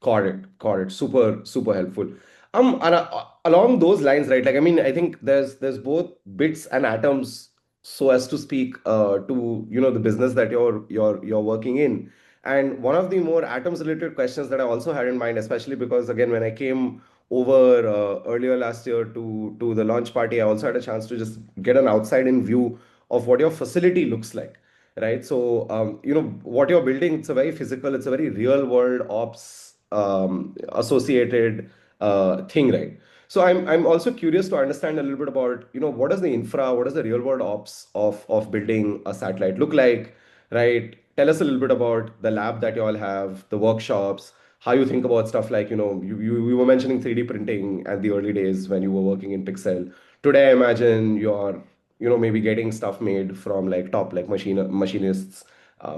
S1: Correct, correct. Super, super helpful. And along those lines, right? Like, I mean, I think there's both bits and atoms, so as to speak, to the business that you're working in. And one of the more atoms related questions that I also had in mind, especially because again, when I came over earlier last year to the launch party, I also had a chance to just get an outside in view of what your facility looks like, right? So, what you're building, it's a very physical, it's a very real world ops associated thing, right? So I'm also curious to understand a little bit about, what does the infra, what does the real world ops of building a satellite look like, right? Tell us a little bit about the lab that you all have, the workshops, how you think about stuff like, you were mentioning 3D printing at the early days when you were working in Pixel. Today, I imagine you're, maybe getting stuff made from like top like machinists,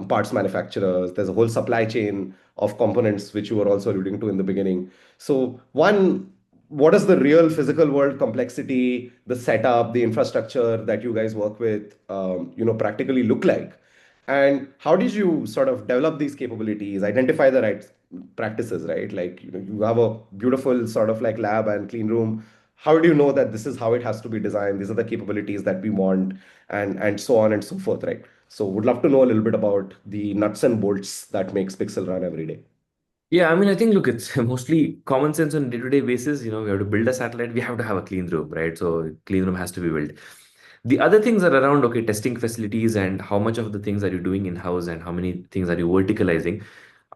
S1: parts manufacturers. There's a whole supply chain of components which you were also alluding to in the beginning. So one, what is the real physical world complexity, the setup, the infrastructure that you guys work with, practically look like? And how did you sort of develop these capabilities, identify the right practices, right? Like, you have a beautiful sort of like lab and clean room. How do you know that this is how it has to be designed? These are the capabilities that we want, and so on and so forth, right? So would love to know a little bit about the nuts and bolts that makes Pixel run every day.
S2: Yeah, I mean, I think, look, it's mostly common sense on a day-to-day basis. We have to build a satellite, we have to have a clean room, right? So clean room has to be built. The other things are around, okay, testing facilities and how much of the things are you doing in-house and how many things are you verticalizing.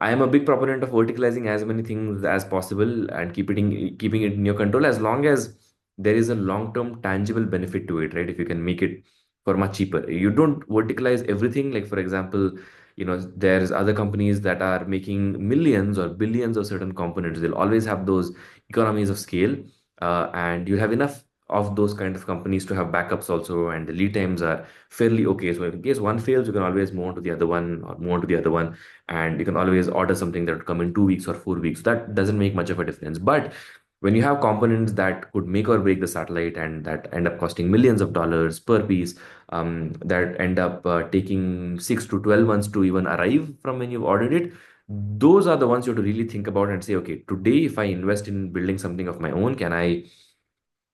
S2: I am a big proponent of verticalizing as many things as possible and keeping it in your control as long as there is a long-term tangible benefit to it, right? If you can make it for much cheaper. You don't verticalize everything. Like, for example, there's other companies that are making millions or billions of certain components. They'll always have those economies of scale, and you'll have enough of those kind of companies to have backups also, and the lead times are fairly okay. So in case one fails, you can always move on to the other one or move on to the other one, and you can always order something that would come in 2 weeks or 4 weeks. That doesn't make much of a difference. But when you have components that could make or break the satellite and that end up costing millions of dollars per piece, that end up taking 6 to 12 months to even arrive from when you've ordered it, those are the ones you have to really think about and say, okay, today if I invest in building something of my own, can I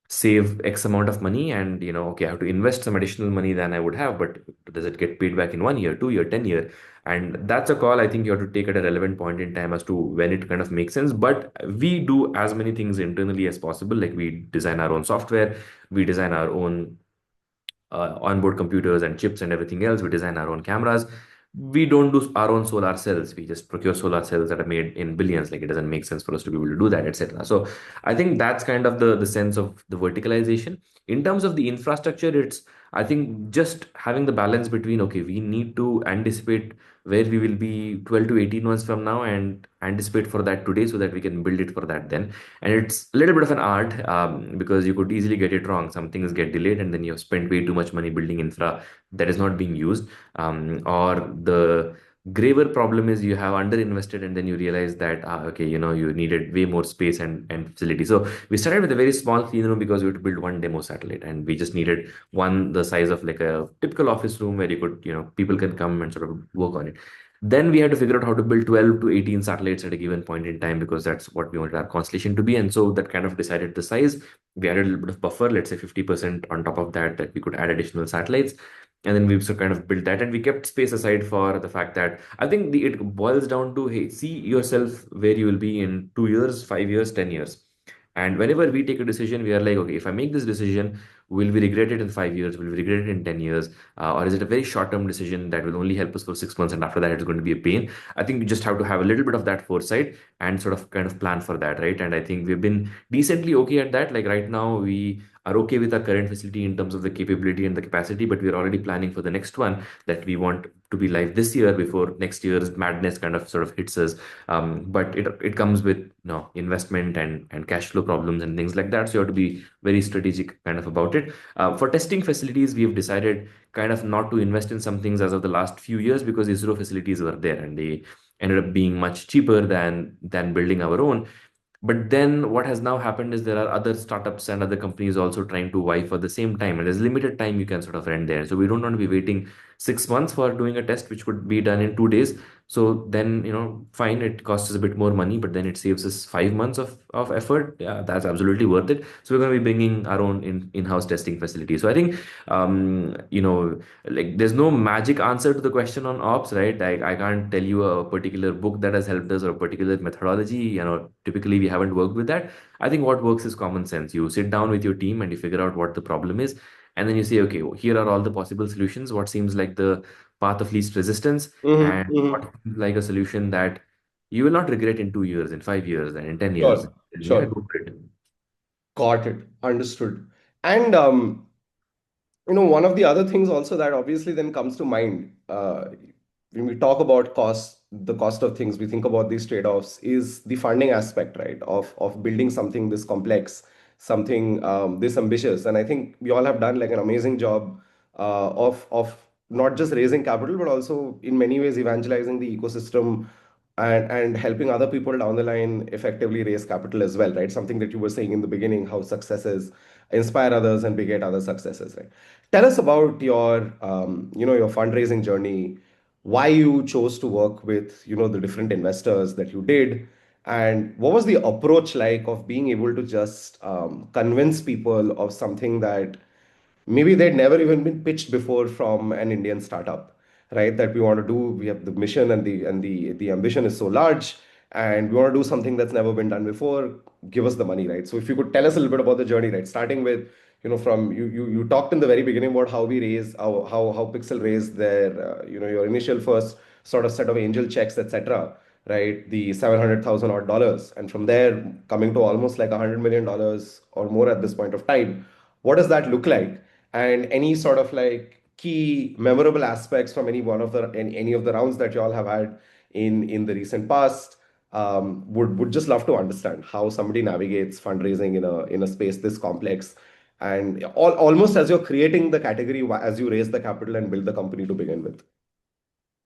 S2: save X amount of money? And okay, I have to invest some additional money than I would have, but does it get paid back in 1 year, 2 year, 10 year? And that's a call I think you have to take at a relevant point in time as to when it kind of makes sense. But we do as many things internally as possible. Like, we design our own software, we design our own onboard computers and chips and everything else. We design our own cameras. We don't do our own solar cells. We just procure solar cells that are made in billions. Like, it doesn't make sense for us to be able to do that, etc. So I think that's kind of the sense of the verticalization. In terms of the infrastructure, it's, I think, just having the balance between, okay, we need to anticipate where we will be 12 to 18 months from now and anticipate for that today so that we can build it for that then. And it's a little bit of an art, because you could easily get it wrong. Some things get delayed and then you've spent way too much money building infra that is not being used. Or the graver problem is you have underinvested and then you realize that, okay, you needed way more space and facility. So we started with a very small clean room because we had to build one demo satellite, and we just needed one the size of like a typical office room where you could, people can come and sort of work on it. Then we had to figure out how to build 12 to 18 satellites at a given point in time, because that's what we wanted our constellation to be. And so that kind of decided the size. We added a little bit of buffer, let's say 50% on top of that, that we could add additional satellites. And then we've sort of kind of built that, and we kept space aside for the fact that I think it boils down to, hey, see yourself where you will be in 2 years, 5 years, 10 years. And whenever we take a decision, we are like, okay, if I make this decision, will we regret it in 5 years? Will we regret it in 10 years? Or is it a very short term decision that will only help us for 6 months and after that it's going to be a pain? I think we just have to have a little bit of that foresight and sort of kind of plan for that, right? And I think we've been decently okay at that. Like, right now, we are okay with our current facility in terms of the capability and the capacity, but we're already planning for the next one that we want to be live this year before next year's madness kind of sort of hits us. But it comes with investment and cash flow problems and things like that. So you have to be very strategic kind of about it. For testing facilities, we have decided kind of not to invest in some things as of the last few years because ISRO facilities were there and they ended up being much cheaper than building our own. But then what has now happened is there are other startups and other companies also trying to vie for the same time, and there's limited time you can sort of rent there. So we don't want to be waiting 6 months for doing a test which could be done in 2 days. So then, fine, it costs us a bit more money, but then it saves us 5 months of effort. Yeah, that's absolutely worth it. So we're going to be bringing our own in-house testing facility. So I think, like, there's no magic answer to the question on ops, right? I can't tell you a particular book that has helped us or a particular methodology. Typically we haven't worked with that. I think what works is common sense. You sit down with your team and you figure out what the problem is, and then you say, okay, here are all the possible solutions. What seems like the path of least resistance, and what seems like a solution that you will not regret in 2 years, in 5 years, and in 10 years.
S1: Sure,
S2: And yeah,
S1: sure.
S2: go for it.
S1: Got it. Understood. And one of the other things also that obviously then comes to mind when we talk about costs cost of things, we think about these trade-offs, is the funding aspect, right? Of building something this complex, something this ambitious. And I think we all have done like an amazing job of not just raising capital, but also in many ways evangelizing the ecosystem and helping other people down the line effectively raise capital as well, right? Something that you were saying in the beginning, how successes inspire others and beget other successes, right? Tell us about your your fundraising journey, why you chose to work with the different investors that you did, and what was the approach like of being able to just convince people of something that maybe they'd never even been pitched before from an Indian startup, right? That we want to do. We have the mission and the ambition is so large, and we want to do something that's never been done before. Give us the money, right? So if you could tell us a little bit about the journey, right? Starting with from you talked in the very beginning about how we raise how Pixel raised their your initial first sort of set of angel checks, etc. Right, the $700,000 odd, and from there coming to almost like $100 million or more at this point of time. What does that look like? And any sort of like key memorable aspects from any of the rounds that you all have had in the recent past. Would just love to understand how somebody navigates fundraising in a space this complex, and almost as you're creating the category as you raise the capital and build the company to begin with.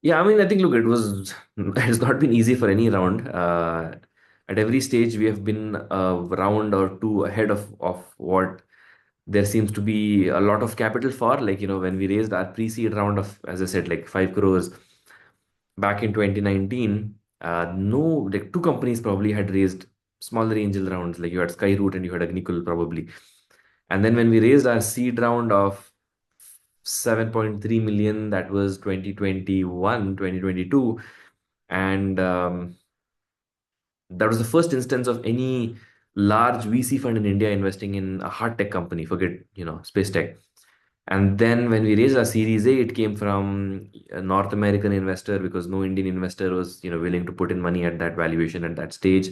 S2: Yeah, I mean, I think, look, it was, it has not been easy for any round. At every stage, we have been a round or two ahead of what there seems to be a lot of capital for. Like, when we raised our pre-seed round of, as I said, like 5 crores back in 2019, no, like two companies probably had raised smaller angel rounds. Like you had Skyroot and you had Agnicul probably. And then when we raised our seed round of 7.3 million, that was 2021, 2022. And that was the first instance of any large VC fund in India investing in a hard tech company, forget, space tech. And then when we raised our Series A, it came from a North American investor because no Indian investor was, willing to put in money at that valuation at that stage.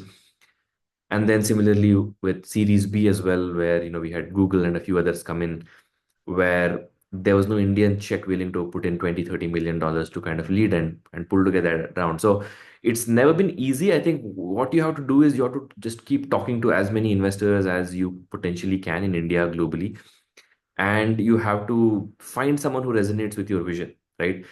S2: And then similarly with Series B as well, where we had Google and a few others come in, where there was no Indian check willing to put in 20-30 million dollars to kind of lead and pull together a round. So it's never been easy. I think what you have to do is you have to just keep talking to as many investors as you potentially can in India globally, and you have to find someone who resonates with your vision, right?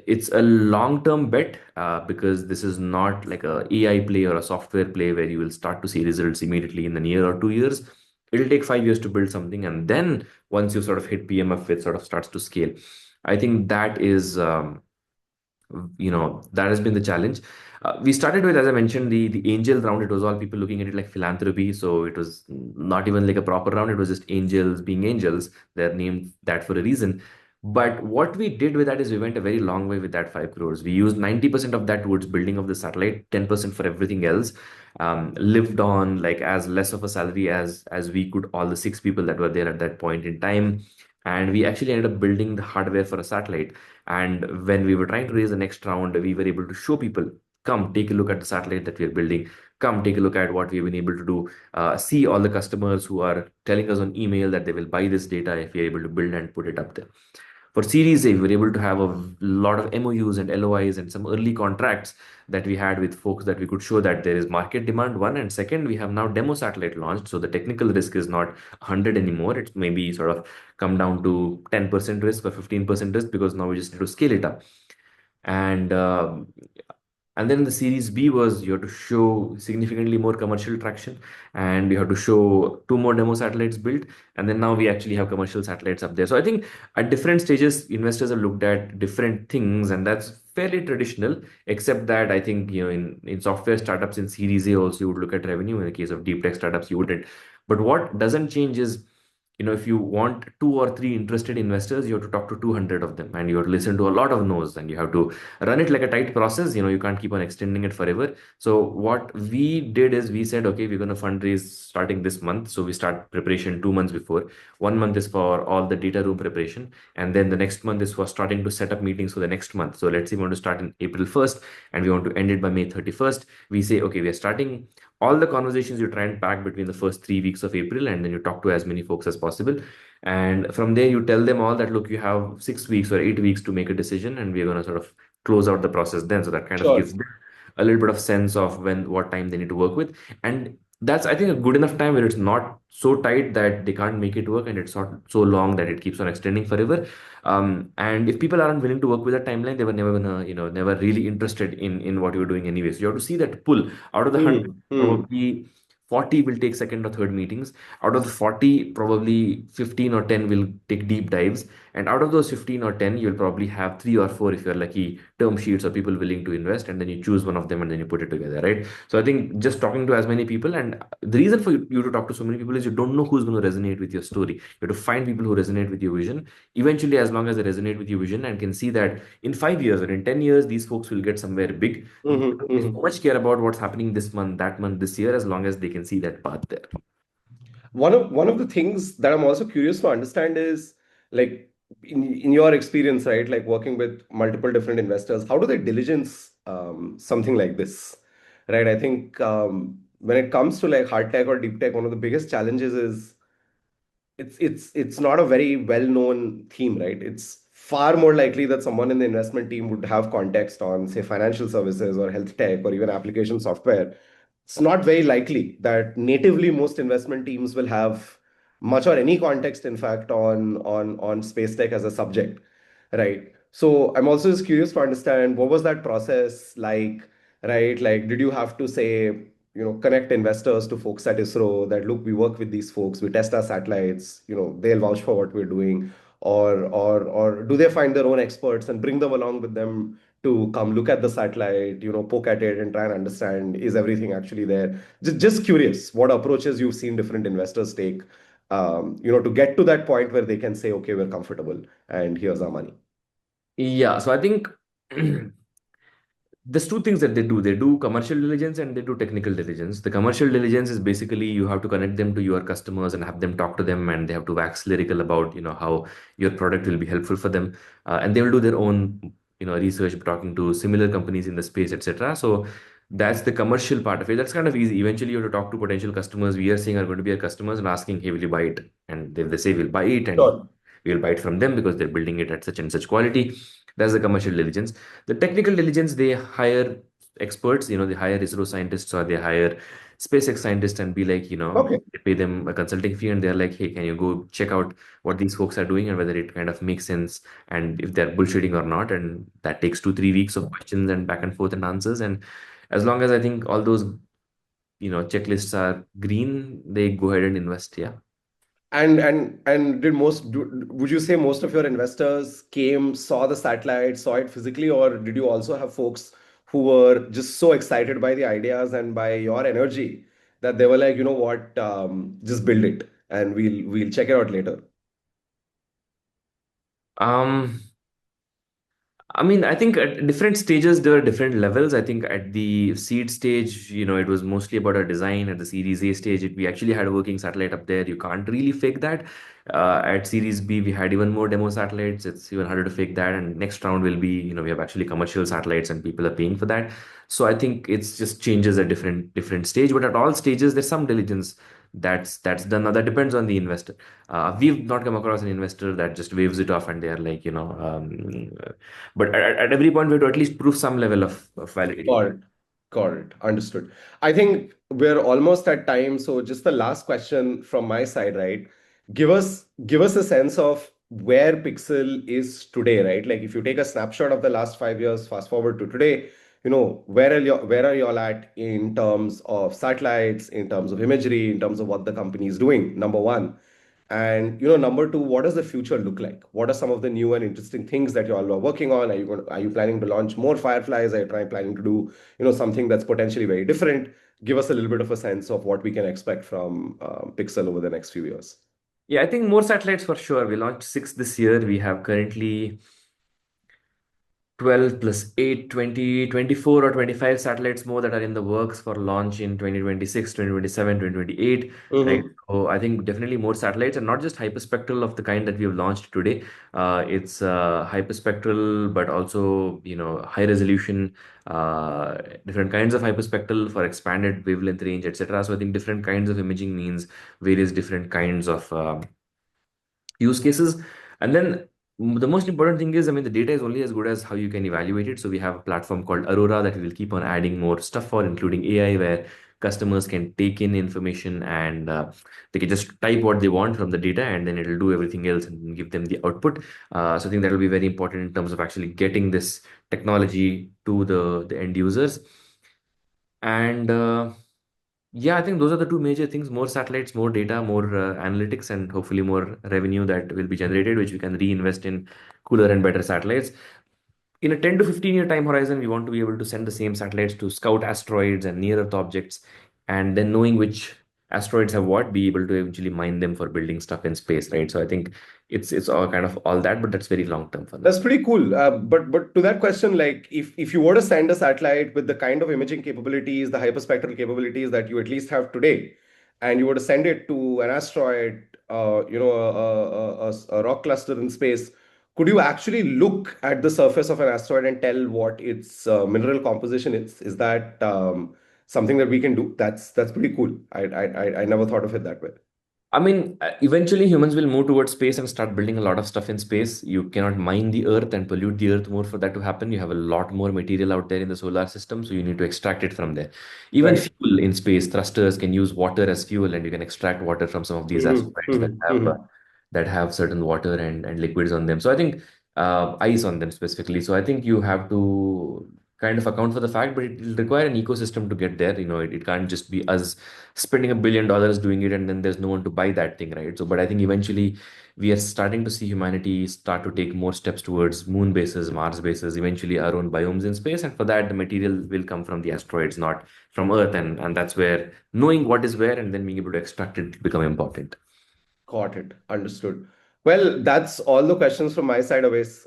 S2: It's a long term bet, because this is not like a AI play or a software play where you will start to see results immediately in a year or 2 years. It'll take 5 years to build something, and then once you sort of hit PMF, it sort of starts to scale. I think that is that has been the challenge. We started with, as I mentioned, the angel round. It was all people looking at it like philanthropy, so it was not even like a proper round. It was just angels being angels. They're named that for a reason. But what we did with that is we went a very long way with that 5 crores. We used 90% of that towards building of the satellite, 10% for everything else. Lived on like as less of a salary as we could, all the six people that were there at that point in time. And we actually ended up building the hardware for a satellite. And when we were trying to raise the next round, we were able to show people, come take a look at the satellite that we are building. Come take a look at what we've been able to do. See all the customers who are telling us on email that they will buy this data if we're able to build and put it up there. For Series A, we were able to have a lot of MOUs and LOIs and some early contracts that we had with folks that we could show that there is market demand, one. And second, we have now demo satellite launched. So the technical risk is not 100 anymore. It's maybe sort of come down to 10% risk or 15% risk, because now we just need to scale it up. And then the Series B was you have to show significantly more commercial traction, and you have to show two more demo satellites built, and then now we actually have commercial satellites up there. So I think at different stages, investors have looked at different things, and that's fairly traditional. Except that I think in software startups in Series A also you would look at revenue. In the case of deep tech startups, you wouldn't. But what doesn't change is if you want two or three interested investors, you have to talk to 200 of them, and you have to listen to a lot of no's, and you have to run it like a tight process. You can't keep on extending it forever. So what we did is we said, okay, we're going to fundraise starting this month. So we start preparation 2 months before. 1 month is for all the data room preparation, and then the next month is for starting to set up meetings for the next month. So let's say we want to start in April 1st and we want to end it by May 31st. We say, okay, we are starting all the conversations. You try and pack between the first 3 weeks of April, and then you talk to as many folks as possible. And from there, you tell them all that, look, you have 6 weeks or 8 weeks to make a decision, and we're going to sort of close out the process then. So that kind of
S1: Sure.
S2: gives them a little bit of sense of when what time they need to work with. And that's, I think, a good enough time where it's not so tight that they can't make it work, and it's not so long that it keeps on extending forever. And if people aren't willing to work with that timeline, they were never gonna, never really interested in what you're doing anyways. You have to see that pull out of the 100,
S1: Hmm. Hmm.
S2: probably 40 will take second or third meetings. Out of the 40, probably 15 or 10 will take deep dives. And out of those 15 or 10, you'll probably have three or four, if you're lucky, term sheets or people willing to invest. And then you choose one of them and then you put it together, right? So I think just talking to as many people, and the reason for you to talk to so many people is you don't know who's going to resonate with your story. You have to find people who resonate with your vision. Eventually, as long as they resonate with your vision and can see that in 5 years or in 10 years, these folks will get somewhere big,
S1: Hmm.
S2: they
S1: Hmm.
S2: so much care about what's happening this month, that month, this year, as long as they can see that path there.
S1: One of the things that I'm also curious to understand is like in your experience, right? Like working with multiple different investors, how do they diligence something like this, right? I think when it comes to like hard tech or deep tech, one of the biggest challenges is it's not a very well-known theme, right? It's far more likely that someone in the investment team would have context on, say, financial services or health tech or even application software. It's not very likely that natively most investment teams will have much or any context, in fact, on space tech as a subject, right? So I'm also just curious to understand what was that process like, right? Like, did you have to say, connect investors to folks at ISRO that look, we work with these folks, we test our satellites, they'll vouch for what we're doing, or do they find their own experts and bring them along with them to come look at the satellite, poke at it and try and understand is everything actually there? Just curious, what approaches you've seen different investors take, to get to that point where they can say, okay, we're comfortable and here's our money.
S2: Yeah, so I think there's two things that they do. They do commercial diligence and they do technical diligence. The commercial diligence is basically you have to connect them to your customers and have them talk to them, and they have to wax lyrical about how your product will be helpful for them, and they will do their own research, talking to similar companies in the space, etc. So that's the commercial part of it. That's kind of easy. Eventually, you have to talk to potential customers we are saying are going to be our customers and asking, hey, will you buy it? And if they say we'll buy it, and
S1: Sure.
S2: we'll buy it from them because they're building it at such and such quality. That's the commercial diligence. The technical diligence, they hire experts, they hire ISRO scientists or they hire SpaceX scientists and be like,
S1: Okay.
S2: they pay them a consulting fee and they're like, hey, can you go check out what these folks are doing and whether it kind of makes sense and if they're bullshitting or not. And that takes 2, 3 weeks of questions and back and forth and answers. And as long as I think all those, checklists are green, they go ahead and invest. Yeah.
S1: And would you say most of your investors came, saw the satellite, saw it physically, or did you also have folks who were just so excited by the ideas and by your energy that they were like, you know what, just build it and we'll check it out later?
S2: Um, I mean, I think at different stages there are different levels. I think at the seed stage, it was mostly about our design. At the Series A stage, we actually had a working satellite up there. You can't really fake that. At Series B, we had even more demo satellites. It's even harder to fake that. And next round will be, we have actually commercial satellites and people are paying for that. So I think it's just changes at different stage. But at all stages, there's some diligence that's done. Now that depends on the investor. We've not come across an investor that just waves it off and they're like, but at every point, we have to at least prove some level of validity.
S1: Got it. Got it. Understood. I think we're almost at time. So just the last question from my side, right? Give us a sense of where Pixel is today, right? Like if you take a snapshot of the last 5 years, fast forward to today, where are y'all at in terms of satellites, in terms of imagery, in terms of what the company is doing, number one. And number two, what does the future look like? What are some of the new and interesting things that you all are working on? Are you planning to launch more Fireflies? Are you planning to do something that's potentially very different? Give us a little bit of a sense of what we can expect from Pixel over the next few years.
S2: Yeah, I think more satellites for sure. We launched six this year. We have currently 12 plus 8, 20, 24 or 25 satellites more that are in the works for launch in 2026, 2027, 2028, right?
S1: Mm-hmm.
S2: So I think definitely more satellites and not just hyperspectral of the kind that we have launched today. It's hyperspectral, but also, high resolution, different kinds of hyperspectral for expanded wavelength range, etc. So I think different kinds of imaging means various different kinds of use cases. And then the most important thing is, I mean, the data is only as good as how you can evaluate it. So we have a platform called Aurora that we will keep on adding more stuff for, including AI, where customers can take in information and they can just type what they want from the data, and then it'll do everything else and give them the output. So I think that will be very important in terms of actually getting this technology to the end users. And yeah, I think those are the two major things: more satellites, more data, more analytics, and hopefully more revenue that will be generated, which we can reinvest in cooler and better satellites. In a 10 to 15-year time horizon, we want to be able to send the same satellites to scout asteroids and near Earth objects, and then knowing which asteroids have what, be able to eventually mine them for building stuff in space, right? So I think it's all kind of all that, but that's very long term for now.
S1: That's pretty cool. But to that question, like if you were to send a satellite with the kind of imaging capabilities, the hyperspectral capabilities that you at least have today, and you were to send it to an asteroid, a rock cluster in space, could you actually look at the surface of an asteroid and tell what its mineral composition is? Is that something that we can do? That's pretty cool. I never thought of it that way.
S2: I mean, eventually humans will move towards space and start building a lot of stuff in space. You cannot mine the earth and pollute the earth more for that to happen. You have a lot more material out there in the solar system, so you need to extract it from there. Even
S1: Right.
S2: fuel in space, thrusters can use water as fuel, and you can extract water from some of these
S1: Hmm.
S2: asteroids
S1: Hmm. Hmm.
S2: that have certain water and liquids on them. So I think ice on them specifically. So I think you have to kind of account for the fact, but it will require an ecosystem to get there. It can't just be us spending $1 billion doing it and then there's no one to buy that thing, right? So, but I think eventually we are starting to see humanity start to take more steps towards moon bases, Mars bases, eventually our own biomes in space. And for that, the material will come from the asteroids, not from Earth. And that's where knowing what is where and then being able to extract it become important.
S1: Got it. Understood. Well, that's all the questions from my side, Awais.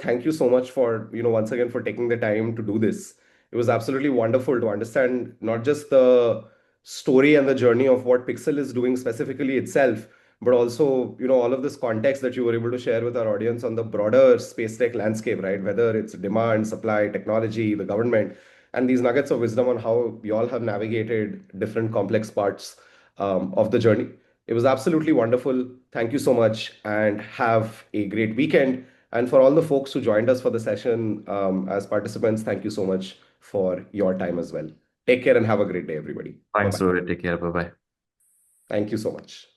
S1: Thank you so much for, once again for taking the time to do this. It was absolutely wonderful to understand not just the story and the journey of what Pixel is doing specifically itself, but also, all of this context that you were able to share with our audience on the broader space tech landscape, right? Whether it's demand, supply, technology, the government, and these nuggets of wisdom on how we all have navigated different complex parts of the journey. It was absolutely wonderful. Thank you so much and have a great weekend. And for all the folks who joined us for the session as participants, thank you so much for your time as well. Take care and have a great day, everybody. Bye
S2: Thanks,
S1: bye.
S2: Rohit. Take care. Bye bye.
S1: Thank you so much.